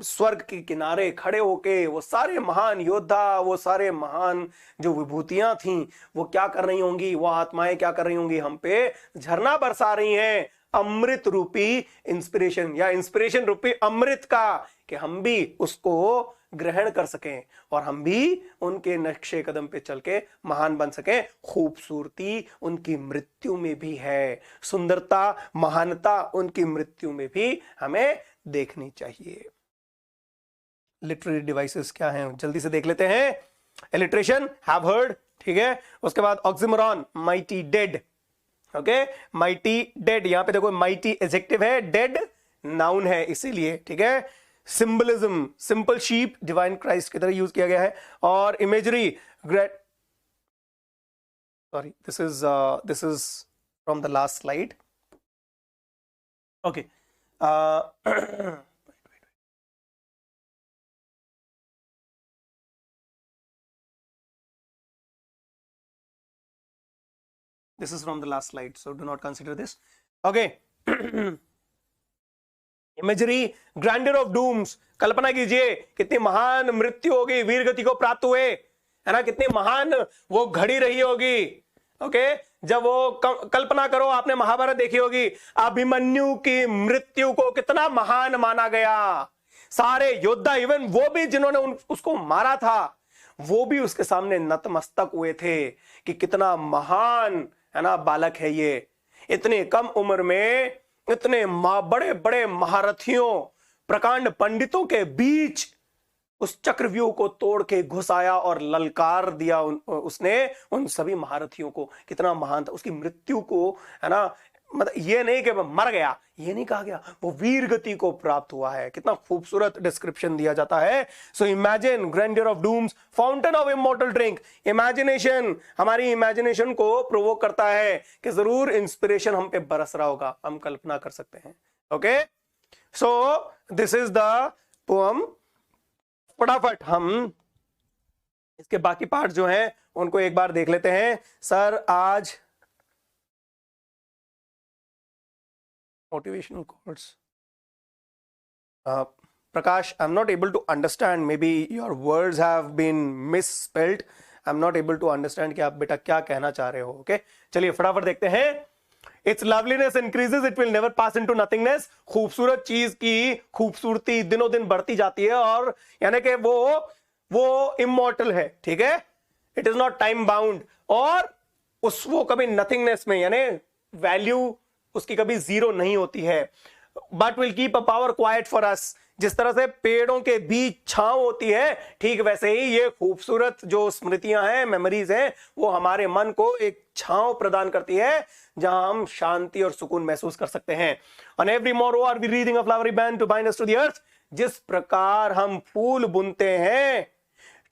स्वर्ग के किनारे खड़े होके वो सारे महान योद्धा, वो सारे महान जो विभूतियां थीं, वो क्या कर रही होंगी, वो आत्माएं क्या कर रही होंगी, हम पे झरना बरसा रही हैं अमृत रूपी इंस्पिरेशन, या इंस्पिरेशन रूपी अमृत का, कि हम भी उसको ग्रहण कर सकें और हम भी उनके नक्शे कदम पे चल के महान बन सकें। खूबसूरती उनकी मृत्यु में भी है, सुंदरता, महानता उनकी मृत्यु में भी हमें देखनी चाहिए। लिटरेरी डिवाइसेस क्या हैं, जल्दी से देख लेते हैं। एलिट्रेशन, हैव हर्ड, ठीक है, उसके बाद oxymoron, mighty dead, okay, mighty dead, यहां पे देखो माइटी एडजेक्टिव है, डेड नाउन है इसीलिए, ठीक है। Symbolism, simple sheep divine Christ की तरह यूज किया गया है। और imagery, great, sorry, this is from the last slide, okay, this is from the last slide, so do not consider this, okay। Imagery, grandeur of dooms, कल्पना कीजिए कितनी महान मृत्यु होगी, वीर गति को प्राप्त हुए, है ना, कितनी महान वो घड़ी रही होगी, ओके। जब वो कल्पना करो, आपने महाभारत देखी होगी, अभिमन्यु की मृत्यु को कितना महान माना गया, सारे योद्धा, इवन वो भी जिन्होंने उसको मारा था, वो भी उसके सामने नतमस्तक हुए थे कि कितना महान, है ना, बालक है ये, इतने कम उम्र में इतने बड़े बड़े महारथियों प्रकांड पंडितों के बीच उस चक्रव्यूह को तोड़ के घुस आया और ललकार दिया उसने उन सभी महारथियों को। कितना महान था, उसकी मृत्यु को, है ना, मतलब ये नहीं कि मर गया, ये नहीं कहा गया, वो वीर गति को प्राप्त हुआ है। कितना खूबसूरत डिस्क्रिप्शन दिया जाता है। So imagine grandeur of dooms, fountain of immortal drink. Imagination, हमारी इमेजिनेशन को प्रोवोक करता है कि जरूर इंस्पिरेशन हम पे बरस रहा होगा, हम कल्पना कर सकते हैं। Okay, so this is the poem. फटाफट हम इसके बाकी पार्ट जो हैं उनको एक बार देख लेते हैं। सर आज motivational quotes. Prakash, I'm not able to understand. Maybe your words have been misspelled. I'm not able to understand कि आप बेटा क्या कहना चाह रहे हो। ओके, चलिए फटाफट देखते हैं। Its loveliness increases, it will never pass into nothingness. खूबसूरत चीज की खूबसूरती दिनों दिन बढ़ती जाती है और यानी कि वो इमॉर्टल है, ठीक है, it is not time bound, और वो कभी नथिंगनेस में यानी वैल्यू उसकी कभी जीरो नहीं होती है। But will keep a power quite for अस। जिस तरह से पेड़ों के बीच छांव होती है, ठीक वैसे ही ये खूबसूरत जो स्मृतियां हैं, मेमोरीज हैं, वो हमारे मन को एक छांव प्रदान करती है जहां हम शांति और सुकून महसूस कर सकते हैं। On every morrow are we wreathing a flowery band to bind us to the earth. जिस प्रकार हम फूल बुनते हैं,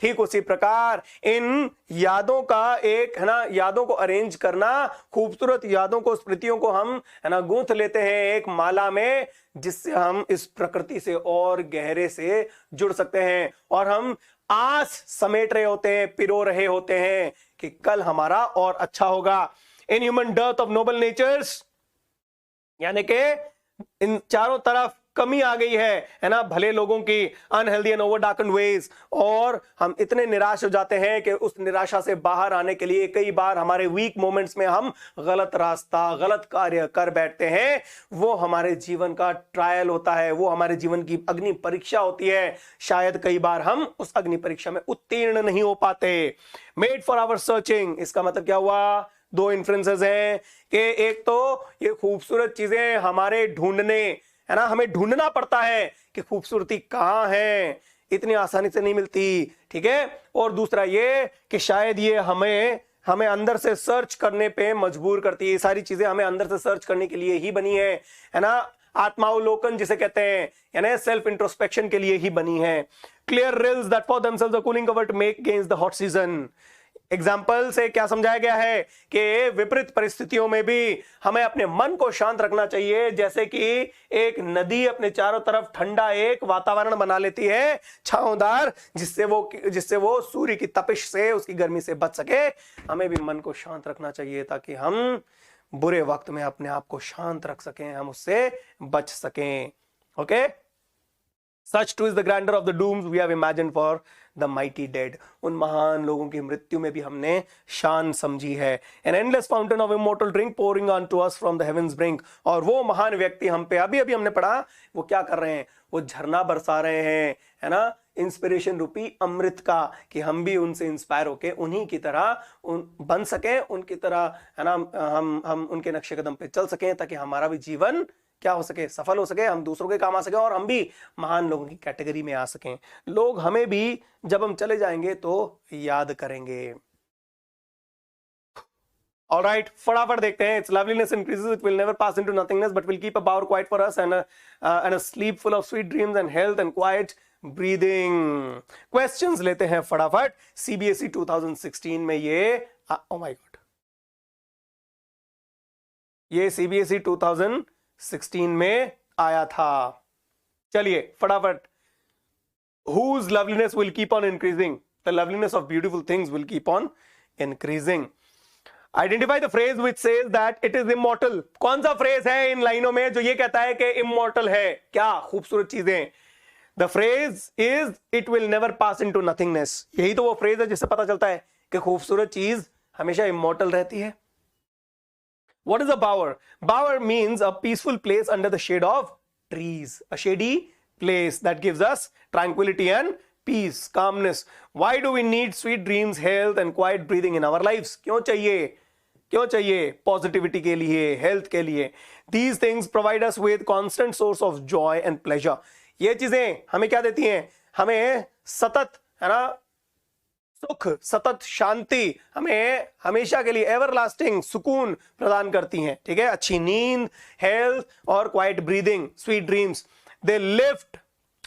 ठीक उसी प्रकार इन यादों का एक, है ना, यादों को अरेंज करना, खूबसूरत यादों को, स्मृतियों को हम, है ना, गूंथ लेते हैं एक माला में, जिससे हम इस प्रकृति से और गहरे से जुड़ सकते हैं। और हम आस समेट रहे होते हैं, पिरो रहे होते हैं कि कल हमारा और अच्छा होगा। Inhuman dearth of noble natures, यानी कि इन चारों तरफ कमी आ गई है ना, भले लोगों की, unhealthy and over darkened ways, और हम इतने निराश हो जाते हैं कि उस निराशा से बाहर आने के लिए कई बार हमारे वीक मोमेंट्स में हम गलत रास्ता, गलत कार्य कर बैठते हैं। वो हमारे जीवन का ट्रायल होता है, वो हमारे जीवन की अग्नि परीक्षा होती है। शायद कई बार हम उस अग्नि परीक्षा में उत्तीर्ण नहीं हो पाते। मेड फॉर आवर सर्चिंग, इसका मतलब क्या हुआ? दो इन्फ्लुएंसेस हैं कि एक तो ये खूबसूरत चीजें हमारे ढूंढने, है ना, हमें ढूंढना पड़ता है कि खूबसूरती कहां है, इतनी आसानी से नहीं मिलती, ठीक है। और दूसरा ये कि शायद ये हमें अंदर से सर्च करने पे मजबूर करती है। ये सारी चीजें हमें अंदर से सर्च करने के लिए ही बनी है ना, आत्मावलोकन जिसे कहते हैं, यानी सेल्फ इंट्रोस्पेक्शन के लिए ही बनी है। Clear rills that for themselves a cooling cover to make against the hot season. Example से क्या समझाया गया है कि विपरीत परिस्थितियों में भी हमें अपने मन को शांत रखना चाहिए। जैसे कि एक नदी अपने चारों तरफ ठंडा एक वातावरण बना लेती है, छांवदार, जिससे वो सूर्य की तपिश से, उसकी गर्मी से बच सके। हमें भी मन को शांत रखना चाहिए ताकि हम बुरे वक्त में अपने आप को शांत रख सकें, हम उससे बच सकें। Okay, Such too is the grandeur of the dooms we have imagined for the mighty dead. उन महान लोगों की मृत्यु में भी हमने शान समझी है। An endless fountain of immortal drink pouring onto us from the heavens brink. और वो महान व्यक्ति हम पे अभी हमने पढ़ा, वो क्या कर रहे हैं? वो झरना बरसा रहे हैं, है ना, इंस्पिरेशन रूपी अमृत का, कि हम भी उनसे इंस्पायर होके उन्हीं की तरह बन सकें, उनकी तरह, है ना, हम उनके नक्शे कदम पे चल सकें, ताकि हमारा भी जीवन क्या हो सके, सफल हो सके, हम दूसरों के काम आ सके और हम भी महान लोगों की कैटेगरी में आ सकें। लोग हमें भी जब हम चले जाएंगे तो याद करेंगे। ऑलराइट, फटाफट देखते हैं। It's loveliness increases, it will never pass into nothingness but will keep a power quite for us and a slip full of sweet dreams and health and quite breathing. Questions लेते हैं फटाफट। सीबीएसई 2016 में ये ओ माय गॉड, ये सीबीएसई 2016 में आया था। चलिए फटाफट। Whose loveliness will keep on increasing? The loveliness of beautiful things will keep on increasing. Identify the phrase which says that it is immortal. कौन सा phrase है इन लाइनों में जो ये कहता है कि immortal है? क्या खूबसूरत चीजें? The phrase is it will never pass into nothingness. यही तो वो phrase है जिससे पता चलता है कि खूबसूरत चीज हमेशा immortal रहती है। What is a bower? Bower means a peaceful place under the shade of trees. A shady place that gives us tranquility and peace, calmness. Why do we need sweet dreams, health and quiet breathing in our lives? क्यों चाहिए पॉजिटिविटी के लिए, हेल्थ के लिए? These things provide us with constant source of joy and pleasure. ये चीजें हमें क्या देती हैं? हमें सतत, है ना, सुख, सतत शांति, हमें हमेशा के लिए एवरलास्टिंग सुकून प्रदान करती हैं, ठीक है? अच्छी नींद, हेल्थ और quiet breathing, sweet dreams, they lift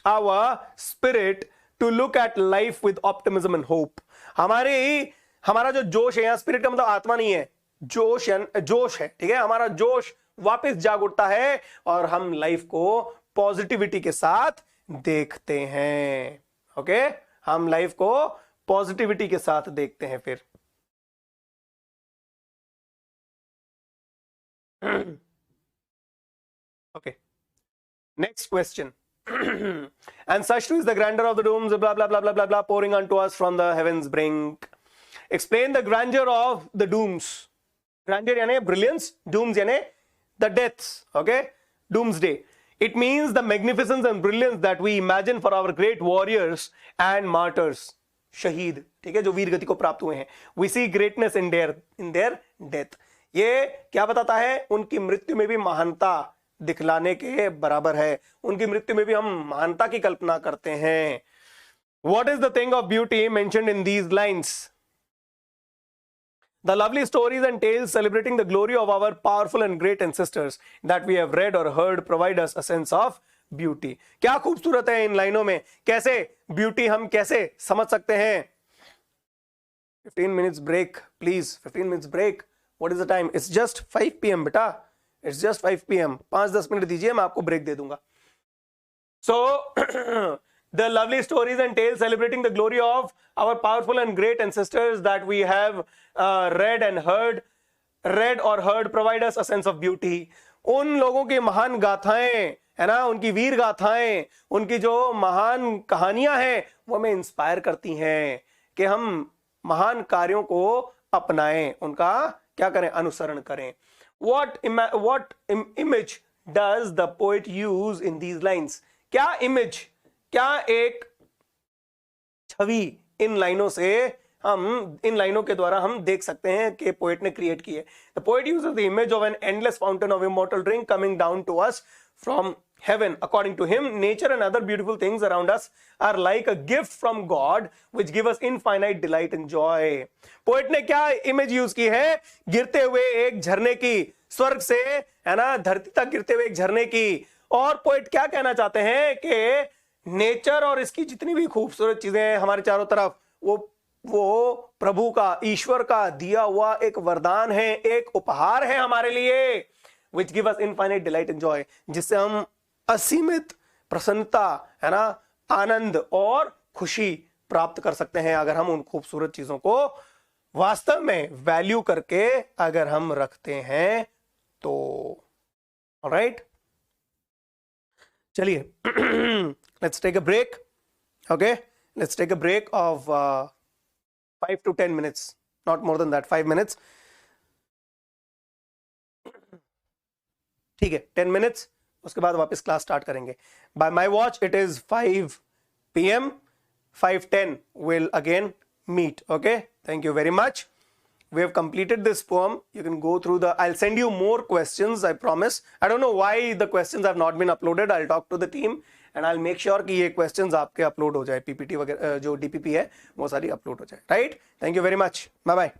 our spirit to look at life with optimism and hope. हमारा जो जोश है, यहां स्पिरिट का मतलब आत्मा नहीं है, जोश है, ठीक है? हमारा जोश वापस जाग उठता है और हम लाइफ को पॉजिटिविटी के साथ देखते हैं। ओके, हम लाइफ को पॉजिटिविटी के साथ देखते हैं। फिर okay, next question. And such too is the grandeur of the domes, blah blah blah blah blah blah, pouring unto us from the heavens brink. Explain the grandeur of the dooms. Grandeur यानी brilliance, dooms यानी the deaths. Okay, doomsday. It means the magnificence and brilliance that we imagine for our great warriors and martyrs. शहीद, ठीक है, जो वीर गति को प्राप्त हुए हैं। We see greatness in their death. ये क्या बताता है? उनकी मृत्यु में भी महानता दिखलाने के बराबर है। उनकी मृत्यु में भी हम महानता की कल्पना करते हैं। What is the thing of beauty mentioned in these lines? The lovely stories and tales celebrating the glory of our powerful and great ancestors that we have read or heard provide us a sense of beauty. क्या खूबसूरत है इन लाइनों में। कैसे ब्यूटी हम कैसे समझ सकते हैं? 15 minutes break, please. 15 minutes break. What is the time? It's just 5 PM बेटा। It's just 5 PM. 5-10 मिनट दीजिए, मैं आपको ब्रेक दे दूंगा। So the lovely stories and tales celebrating the glory of our powerful and great ancestors that we have read or heard provide us a sense of beauty. उन लोगों की महान गाथाएं, है ना, उनकी वीर गाथाएं, उनकी जो महान कहानियां हैं, वो हमें इंस्पायर करती हैं कि हम महान कार्यों को अपनाएं, उनका क्या करें? अनुसरण करें। What image does the poet use in these lines? क्या image, क्या एक छवि इन लाइनों के द्वारा हम देख सकते हैं कि पोएट ने क्रिएट की है? The poet uses the image of an endless fountain of immortal drink coming down to us from heaven. According to him, nature and other beautiful things around us are like a gift from God which give us infinite delight and joy. Poet ने क्या इमेज यूज की है? गिरते हुए एक झरने की, स्वर्ग से, है ना, धरती तक गिरते हुए एक झरने की। और पोएट क्या कहना चाहते हैं कि नेचर और इसकी जितनी भी खूबसूरत चीजें हैं हमारे चारों तरफ, वो प्रभु का, ईश्वर का दिया हुआ एक वरदान है, एक उपहार है हमारे लिए। which give us infinite delight and joy, जिससे हम असीमित प्रसन्नता, है ना, आनंद और खुशी प्राप्त कर सकते हैं अगर हम उन खूबसूरत चीजों को वास्तव में वैल्यू करके अगर हम रखते हैं तो। ऑलराइट, चलिए, let's take a break. Okay, let's take a break of 5 to 10 minutes, not more than that, 5 minutes. ठीक है, 10 minutes, उसके बाद वापस क्लास स्टार्ट करेंगे। Bye my watch it is 5 PM, 5:10 will again meet. Okay, thank you very much. We have completed this poem. You can go through I'll send you more questions, I promise. I don't know why the questions have not been uploaded. I'll talk to the team and I'll make sure कि ये questions आपके upload हो जाए, PPT वगैरह जो DPP है वो सारी upload हो जाए. Right? Thank you very much. Bye bye.